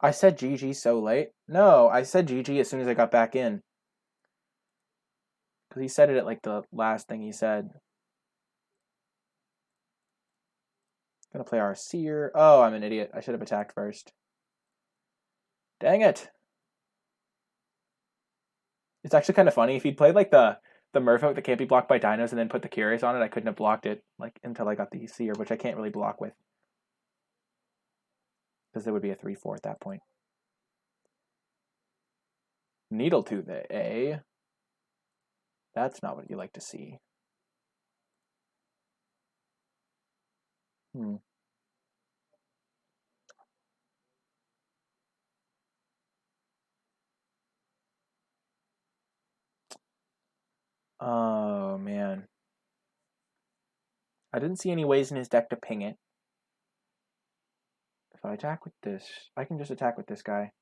I said GG so late. No, I said GG as soon as I got back in. Because he said it at like the last thing he said. Gonna play our Seer. Oh, I'm an idiot. I should have attacked first. Dang it. It's actually kind of funny. If he'd played like the Merfolk that can't be blocked by dinos and then put the Curious on it, I couldn't have blocked it like until I got the Seer, which I can't really block with. Because there would be a 3/4 at that point. Needletooth, eh? That's not what you like to see. Oh, man. I didn't see any ways in his deck to ping it. If I attack with this, I can just attack with this guy.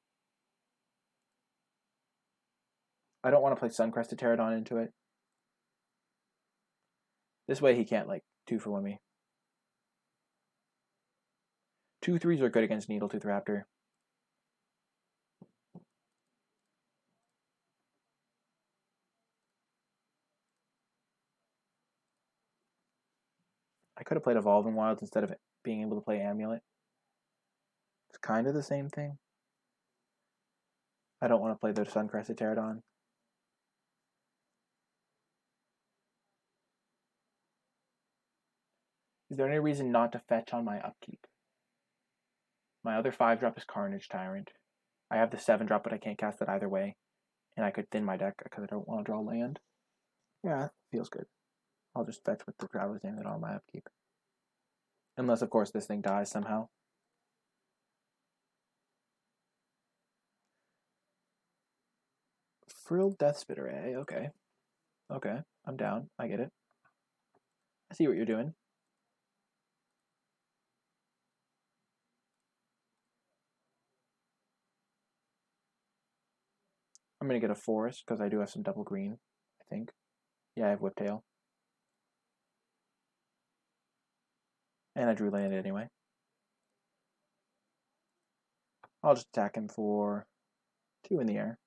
I don't want to play Suncrested Pterodon into it. This way he can't, like, 2-for-1 me. 2/3s are good against Needletooth Raptor. I could have played Evolving Wilds instead of being able to play Amulet. It's kind of the same thing. I don't want to play the Suncrested Pterodon. Is there any reason not to fetch on my upkeep? My other 5-drop is Carnage Tyrant. I have the 7-drop, but I can't cast it either way. And I could thin my deck because I don't want to draw land. Yeah, feels good. I'll just fetch with the Traveler's Amulet on my upkeep. Unless, of course, this thing dies somehow. Frilled Death Spitter, eh? Okay. Okay, I'm down. I get it. I see what you're doing. I'm going to get a forest because I do have some double green, I think. Yeah, I have Whiptail. And I drew land anyway. I'll just attack him for 2 in the air.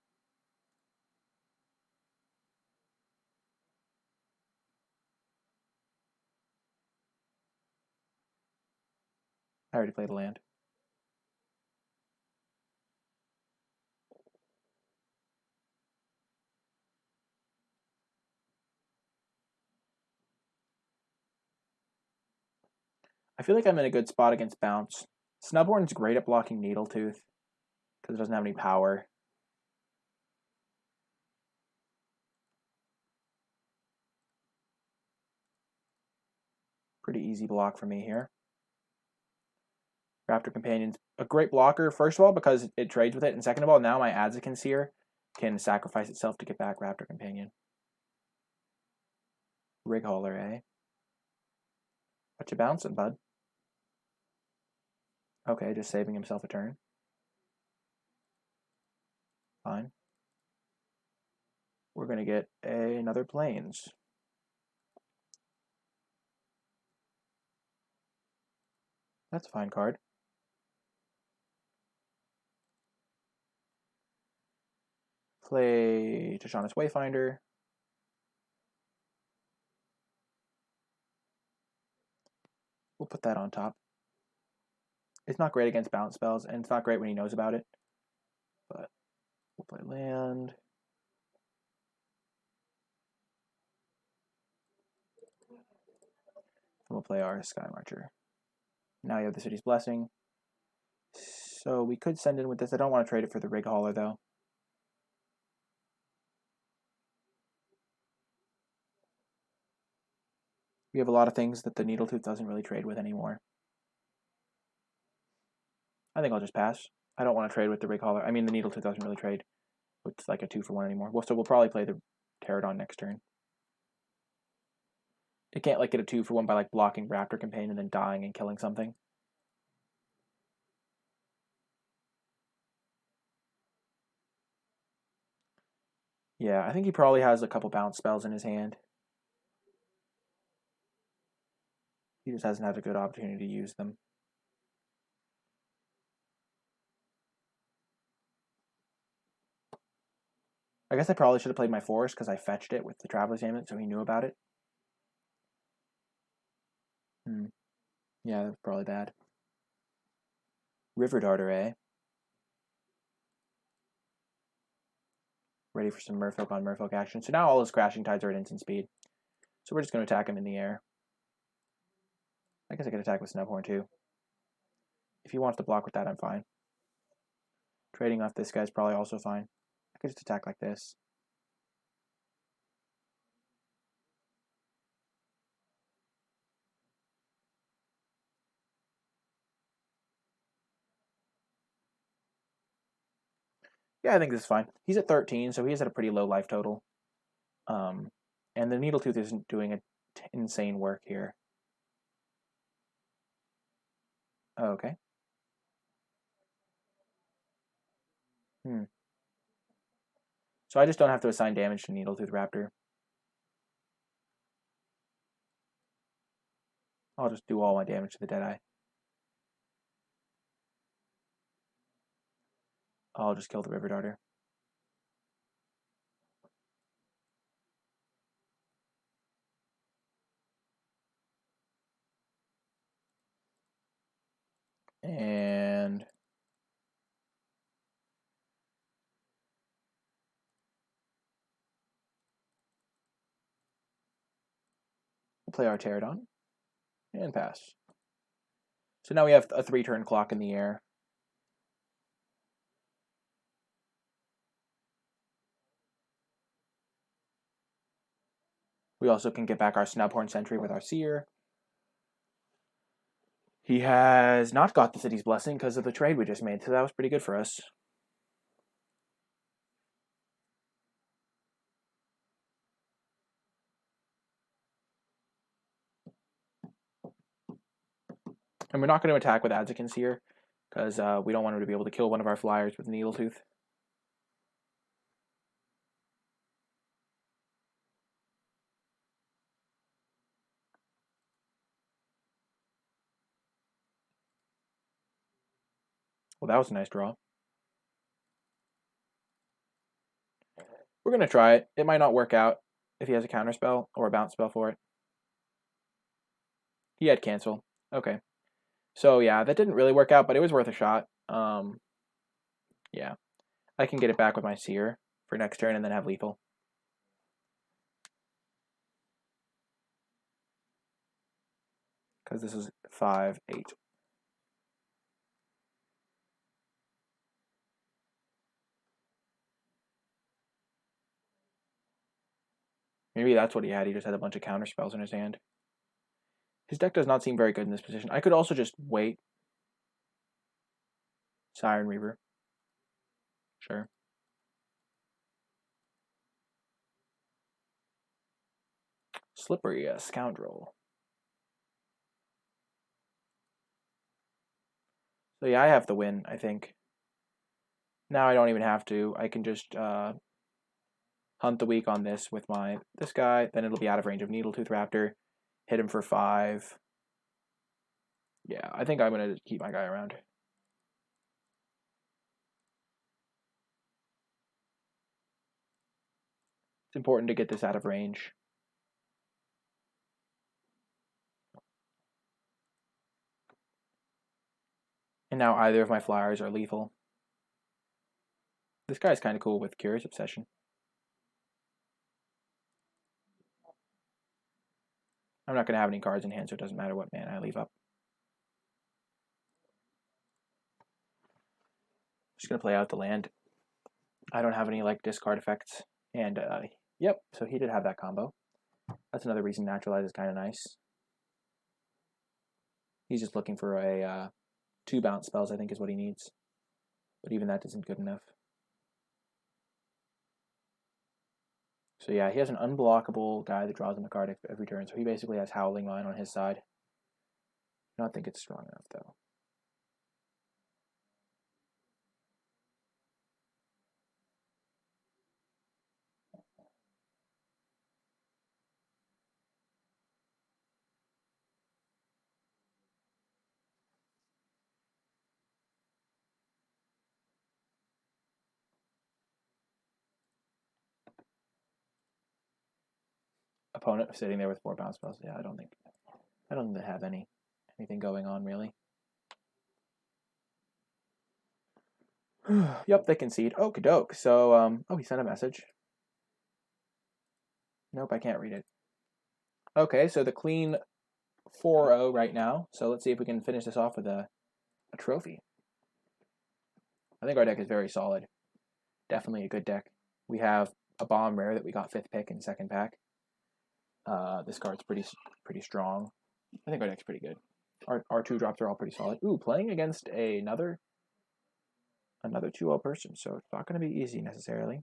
I already played a land. I feel like I'm in a good spot against Bounce. Snubhorn's great at blocking Needletooth because it doesn't have any power. Pretty easy block for me here. Raptor Companion's a great blocker, first of all, because it trades with it, and second of all, now my Adzekin Seer can sacrifice itself to get back Raptor Companion. Rig Hauler, eh? What you bouncing, bud? Okay, just saving himself a turn. Fine. We're going to get another Plains. That's a fine card. Play Tishana's Wayfinder. We'll put that on top. It's not great against bounce spells, and it's not great when he knows about it. But we'll play land. And we'll play our Sky Marcher. Now you have the City's Blessing. So we could send in with this. I don't want to trade it for the Rig Hauler, though. We have a lot of things that the Needletooth doesn't really trade with anymore. I think I'll just pass. I don't want to trade with the Rig Hauler. I mean, the Needletooth doesn't really trade with like a 2-for-1 anymore. So we'll probably play the Pterodon next turn. It can't like get a 2-for-1 by like blocking Raptor Companion and then dying and killing something. Yeah, I think he probably has a couple bounce spells in his hand. He just hasn't had a good opportunity to use them. I guess I probably should have played my forest because I fetched it with the Traveler's Amulet, so he knew about it. Yeah, that was probably bad. River Darter, eh? Ready for some Merfolk on Merfolk action. So now all his Crashing Tides are at instant speed. So we're just going to attack him in the air. I guess I could attack with Snubhorn too. If he wants to block with that, I'm fine. Trading off this guy's probably also fine. I could just attack like this. Yeah, I think this is fine. He's at 13, so he's at a pretty low life total. And the Needletooth isn't doing insane work here. Oh, okay. So I just don't have to assign damage to Needletooth Raptor. I'll just do all my damage to the Deadeye. I'll just kill the River Darter. And we'll play our Pterodon and pass. So now we have a 3-turn clock in the air. We also can get back our Snubhorn Sentry with our Seer. He has not got the City's Blessing because of the trade we just made, so that was pretty good for us. And we're not going to attack with Adzakins here, because we don't want him to be able to kill one of our flyers with Needletooth. Well, that was a nice draw. We're going to try it. It might not work out if he has a counterspell or a bounce spell for it. He had cancel. Okay. So yeah, that didn't really work out, but it was worth a shot. Yeah. I can get it back with my Seer for next turn and then have lethal. Because this is 5, 8. Maybe that's what he had. He just had a bunch of counter spells in his hand. His deck does not seem very good in this position. I could also just wait. Siren Reaver. Sure. Slippery, a scoundrel. So yeah, I have the win, I think. Now I don't even have to. I can just hunt the weak on this with this guy. Then it'll be out of range of Needletooth Raptor. Hit him for 5. Yeah, I think I'm going to keep my guy around. It's important to get this out of range. And now either of my flyers are lethal. This guy's kind of cool with Curious Obsession. I'm not going to have any cards in hand, so it doesn't matter what mana I leave up. Just going to play out the land. I don't have any like discard effects. And yep, so he did have that combo. That's another reason Naturalize is kind of nice. He's just looking for a 2 bounce spells, I think is what he needs. But even that isn't good enough. So yeah, he has an unblockable guy that draws him a card every turn. So he basically has Howling Line on his side. I don't think it's strong enough though. opponent sitting there with 4 bounce spells. Yeah, I don't think they have anything going on really. Yep, they concede. Okie doke. So, oh, he sent a message. Nope, I can't read it. Okay, so the clean 4-0 right now. So let's see if we can finish this off with a trophy. I think our deck is very solid. Definitely a good deck. We have a bomb rare that we got 5th pick in 2nd pack. This card's pretty strong. I think our deck's pretty good. Our 2-drops are all pretty solid. Ooh, playing against another 2-0 person, so it's not going to be easy necessarily.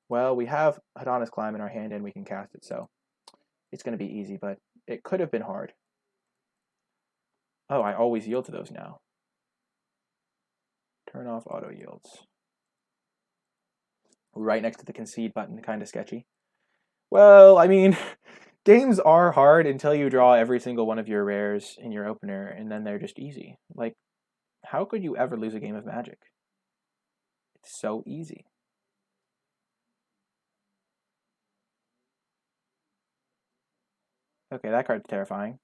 Well, we have Hadana's Climb in our hand and we can cast it, so it's going to be easy, but it could have been hard. Oh, I always yield to those now. Turn off auto yields. Right next to the concede button, kind of sketchy. Well, I mean, games are hard until you draw every single one of your rares in your opener, and then they're just easy. Like, how could you ever lose a game of Magic? It's so easy. Okay, that card's terrifying.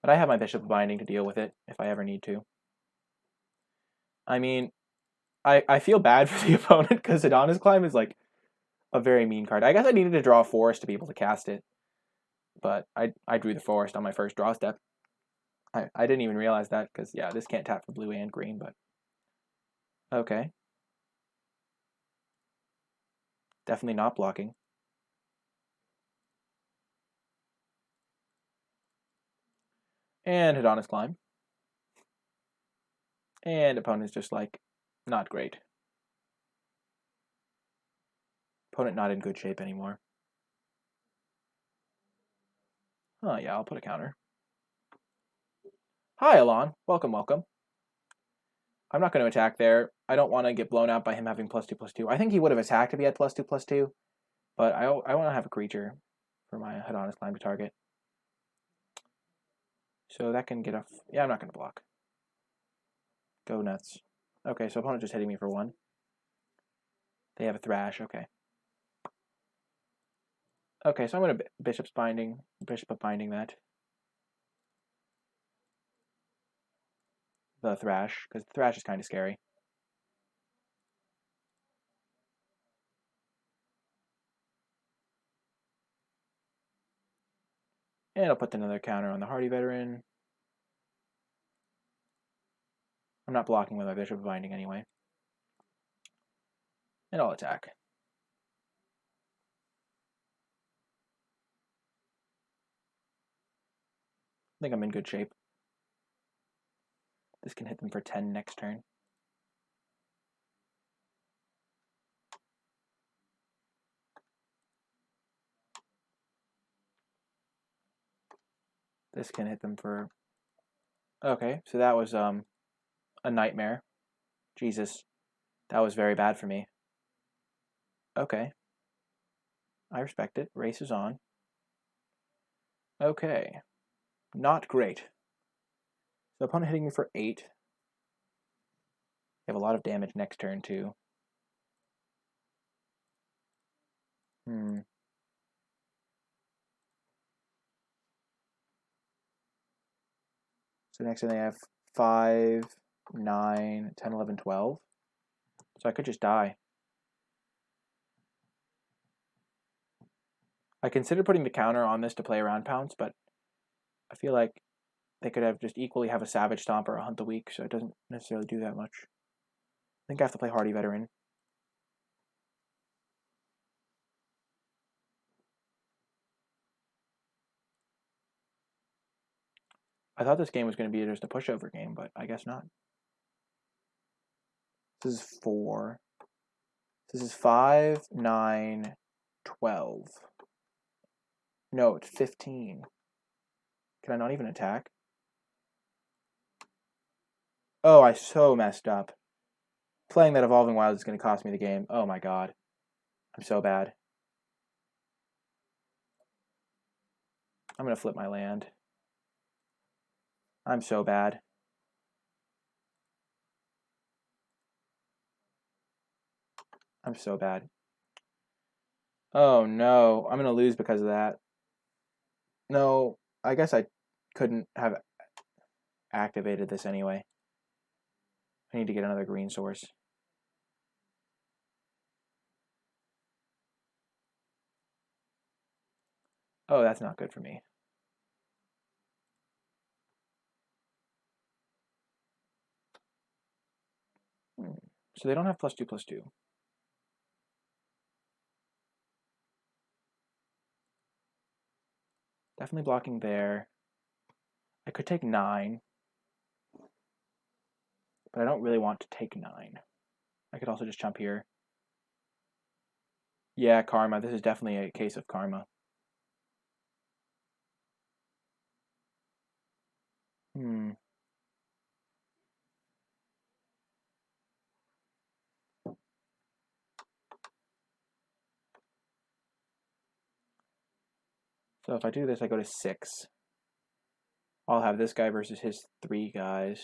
But I have my Bishop of Binding to deal with it if I ever need to. I mean, I feel bad for the opponent because Hadana's Climb is like a very mean card. I guess I needed to draw a forest to be able to cast it. But I drew the forest on my first draw step. I didn't even realize that because, yeah, this can't tap for blue and green, but okay. Definitely not blocking. And Hadana's Climb. And opponent's just like, not great. Opponent not in good shape anymore. Oh, yeah, I'll put a counter. Hi, Alon. Welcome, welcome. I'm not going to attack there. I don't want to get blown out by him having +2/+2. I think he would have attacked if he had +2/+2, but I want to have a creature for my Hadana's Climb to target. So that can get off. Yeah, I'm not going to block. Go nuts. Okay, so opponent just hitting me for 1. They have a Thrash, okay. Okay, so I'm going to Bishop of Binding that. The Thrash, because the Thrash is kind of scary. And I'll put another counter on the Hardy Veteran. I'm not blocking with my Bishop of Binding anyway. And I'll attack. I think I'm in good shape. This can hit them for 10 next turn. This can hit them for... Okay, so that was a nightmare. Jesus, that was very bad for me. Okay. I respect it. Race is on. Okay. Not great. So opponent hitting me for 8. They have a lot of damage next turn, too. So next turn they have 5, 9, 10, 11, 12. So I could just die. I considered putting the counter on this to play around Pounce, but I feel like they could have just equally have a Savage Stomp or a Hunt the Weak, so it doesn't necessarily do that much. I think I have to play Hardy Veteran. I thought this game was going to be just a pushover game, but I guess not. This is 4. This is 5, 9, 12. No, it's 15. Can I not even attack? Oh, I so messed up. Playing that Evolving Wilds is going to cost me the game. Oh my god. I'm so bad. I'm going to flip my land. I'm so bad. I'm so bad. Oh no, I'm gonna lose because of that. No, I guess I couldn't have activated this anyway. I need to get another green source. Oh, that's not good for me. So they don't have +2/+2. Definitely blocking there. I could take 9. But I don't really want to take 9. I could also just jump here. Yeah, karma. This is definitely a case of karma. Hmm. So if I do this, I go to 6. I'll have this guy versus his 3 guys.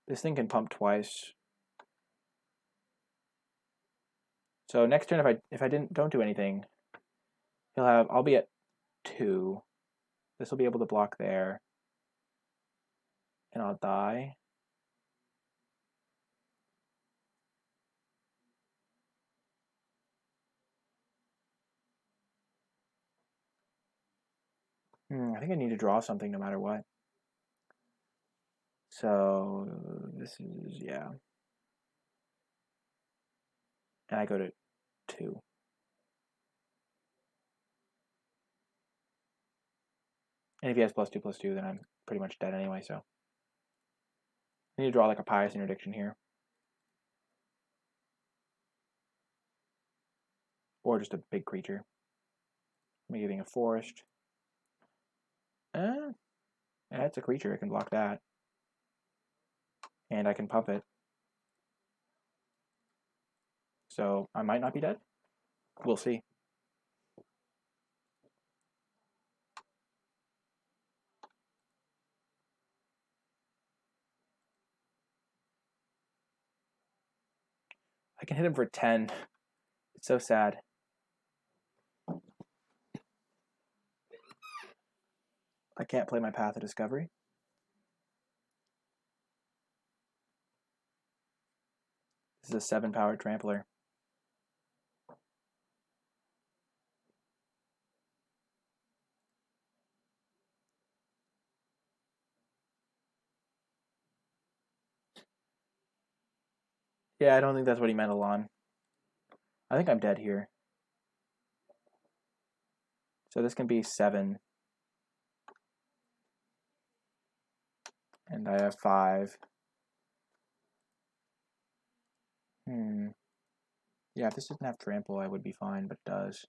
This thing can pump twice. So next turn, if I don't do anything, I'll be at 2. This will be able to block there, and I'll die. I think I need to draw something no matter what. So this is, yeah. And I go to 2. And if he has +2/+2, then I'm pretty much dead anyway, so. I need to draw like a pious interdiction here. Or just a big creature. I'm giving a forest. Yeah, it's a creature. I can block that. And I can pump it. So I might not be dead. We'll see. I can hit him for 10. It's so sad. I can't play my Path of Discovery. This is a 7-powered trampler. Yeah, I don't think that's what he meant, Alon. I think I'm dead here. So this can be 7. And I have 5. Yeah, if this didn't have trample, I would be fine, but it does.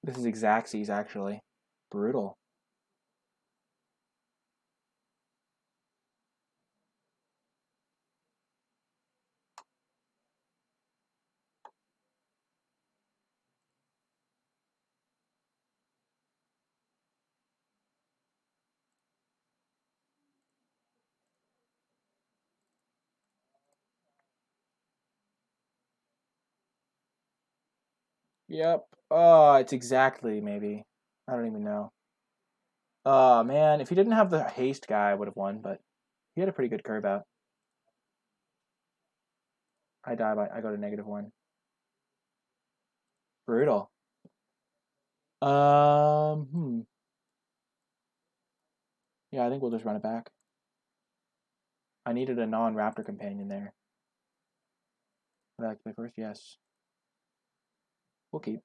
This is Xaxes, actually. Brutal. Yep. Oh, it's exactly, maybe. I don't even know. Oh, man. If he didn't have the haste guy, I would have won, but he had a pretty good curve out. I go to -1. Brutal. Yeah, I think we'll just run it back. I needed a non-raptor companion there. Would I like to play first? Yes. We'll keep.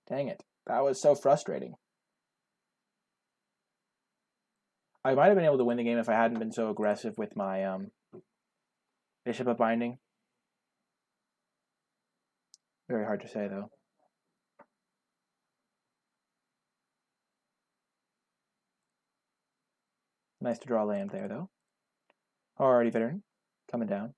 Dang it. That was so frustrating. I might have been able to win the game if I hadn't been so aggressive with my Bishop of Binding. Very hard to say, though. Nice to draw land there, though. Alrighty, veteran. Coming down.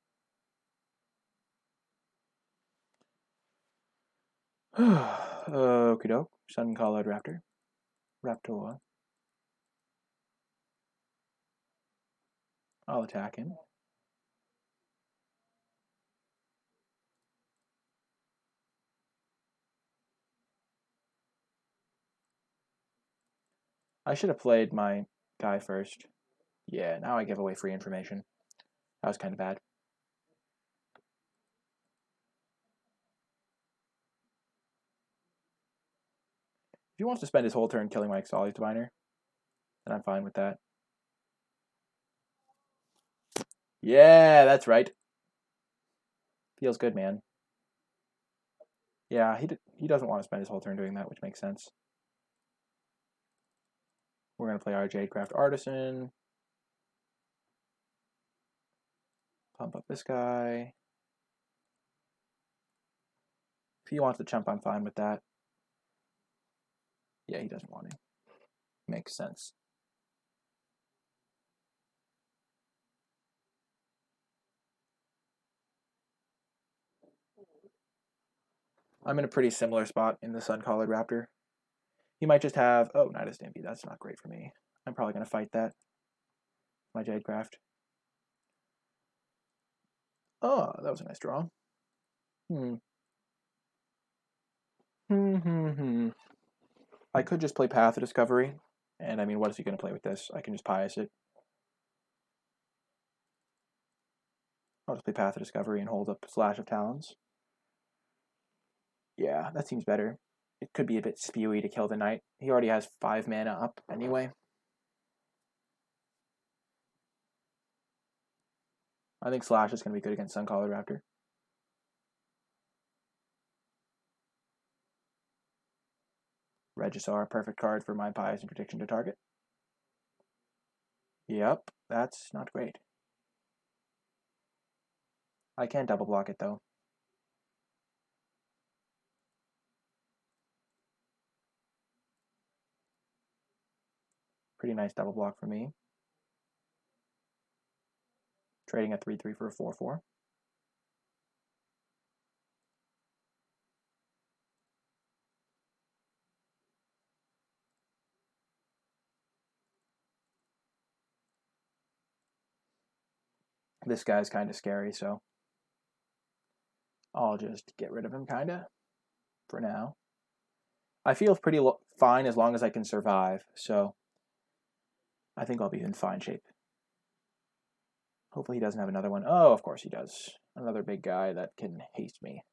Okie doke. Sun-colored raptor. Raptor. I'll attack him. I should have played my guy first. Yeah, now I give away free information. That was kind of bad. If he wants to spend his whole turn killing my Ixalan Diviner, then I'm fine with that. Yeah, that's right. Feels good, man. Yeah, he doesn't want to spend his whole turn doing that, which makes sense. We're going to play our Jadecraft Artisan. Pump up this guy. If he wants to chump, I'm fine with that. Yeah, he doesn't want to. Makes sense. I'm in a pretty similar spot in the Sun-Collared Raptor. He might just have... Oh, Knight of Stampede. That's not great for me. I'm probably going to fight that. My Jadecraft. Oh, that was a nice draw. I could just play Path of Discovery. And I mean, what is he going to play with this? I can just Pious it. I'll just play Path of Discovery and hold up Slash of Talons. Yeah, that seems better. It could be a bit spewy to kill the Knight. He already has 5 mana up anyway. I think Slash is going to be good against Sun-Collared Raptor. Regisar, perfect card for my Pious Interdiction to target. Yep, that's not great. I can double block it though. Pretty nice double block for me. Trading a 3/3 for a 4/4. This guy's kind of scary, so I'll just get rid of him, kind of, for now. I feel pretty fine as long as I can survive, so I think I'll be in fine shape. Hopefully he doesn't have another one. Oh, of course he does. Another big guy that can haste me.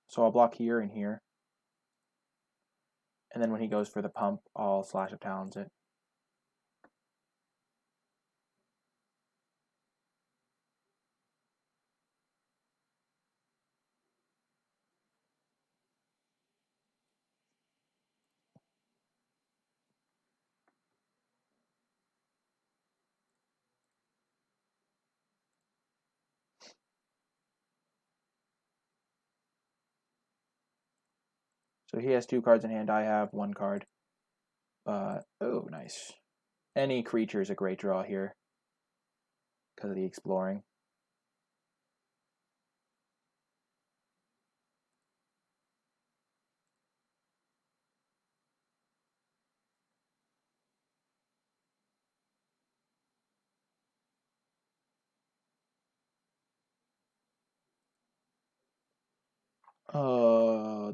So I'll block here and here. And then when he goes for the pump, I'll Slash of Talons it. So he has 2 cards in hand. I have 1 card. Oh, nice. Any creature is a great draw here because of the exploring.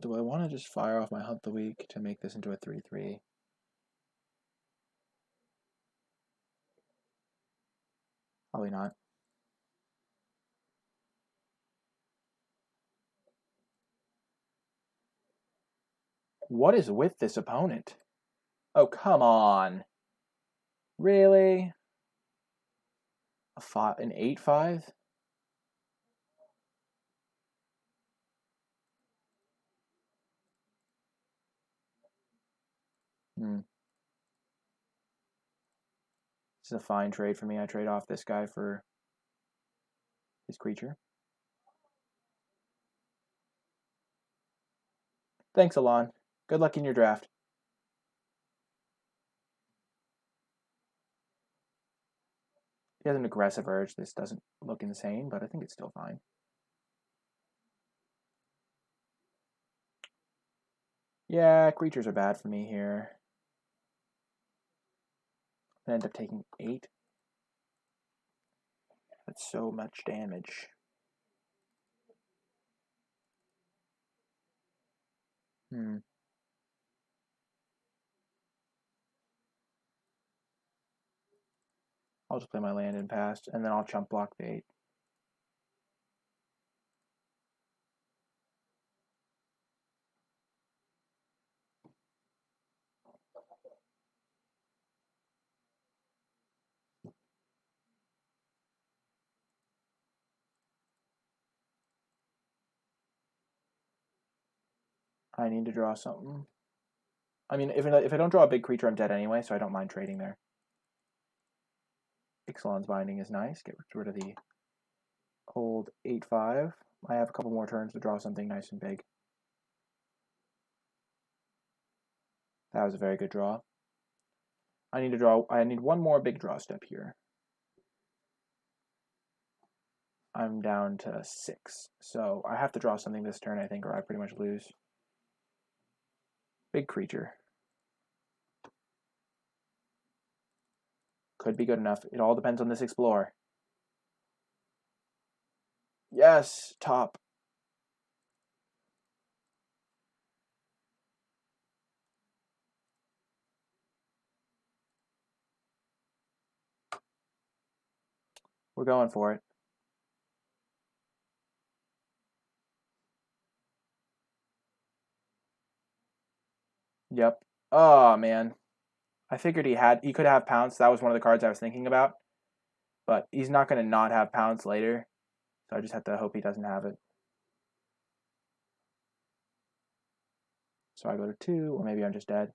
Do I want to just fire off my Hunt the Week to make this into a 3/3? Probably not. What is with this opponent? Oh, come on. Really? An 8/5? This is a fine trade for me. I trade off this guy for his creature. Thanks, Alon. Good luck in your draft. He has an aggressive urge. This doesn't look insane, but I think it's still fine. Yeah, creatures are bad for me here. I end up taking 8. That's so much damage. I'll just play my land in past, and then I'll chump block the 8. I need to draw something. I mean, if I don't draw a big creature, I'm dead anyway, so I don't mind trading there. Ixalan's Binding is nice. Get rid of the old 8/5. I have a couple more turns to draw something nice and big. That was a very good draw. I need one more big draw step here. I'm down to 6. So I have to draw something this turn, I think, or I pretty much lose. Big creature. Could be good enough. It all depends on this Explorer. Yes, top. We're going for it. Yep. Oh, man. I figured he could have Pounce. That was one of the cards I was thinking about. But he's not going to not have Pounce later. So I just have to hope he doesn't have it. So I go to 2, or maybe I'm just dead.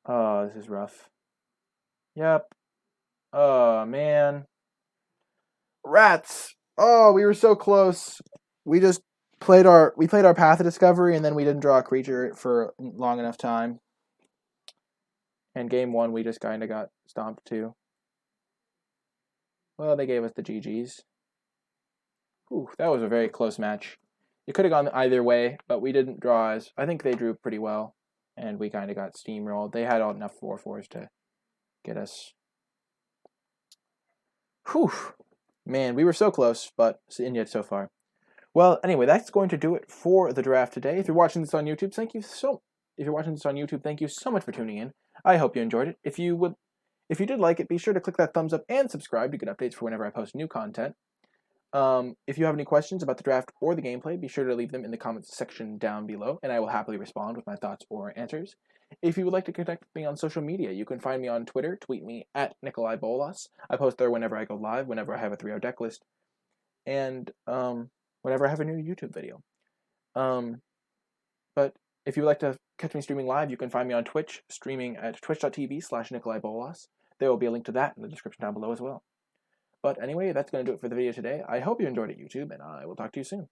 Oh, this is rough. Yep. Oh, man. Rats! Oh, we were so close. We just played our Path of Discovery, and then we didn't draw a creature for long enough time. And game 1, we just kind of got stomped too. Well, they gave us the GGs. Ooh, that was a very close match. It could have gone either way, but we didn't draw as... I think they drew pretty well, and we kind of got steamrolled. They had enough 4/4s to get us... Whew! Man, we were so close, but and yet so far. Well, anyway, that's going to do it for the draft today. If you're watching this on YouTube, thank you so much for tuning in. I hope you enjoyed it. If you did like it, be sure to click that thumbs up and subscribe to get updates for whenever I post new content. If you have any questions about the draft or the gameplay, be sure to leave them in the comments section down below, and I will happily respond with my thoughts or answers. If you would like to connect with me on social media, you can find me on Twitter. Tweet me at NicolaiBolas. I post there whenever I go live, whenever I have a 3-0 deck list, and whenever I have a new YouTube video. But if you would like to catch me streaming live, you can find me on Twitch, streaming at twitch.tv/NicolaiBolas. There will be a link to that in the description down below as well. But anyway, that's going to do it for the video today. I hope you enjoyed it, YouTube, and I will talk to you soon.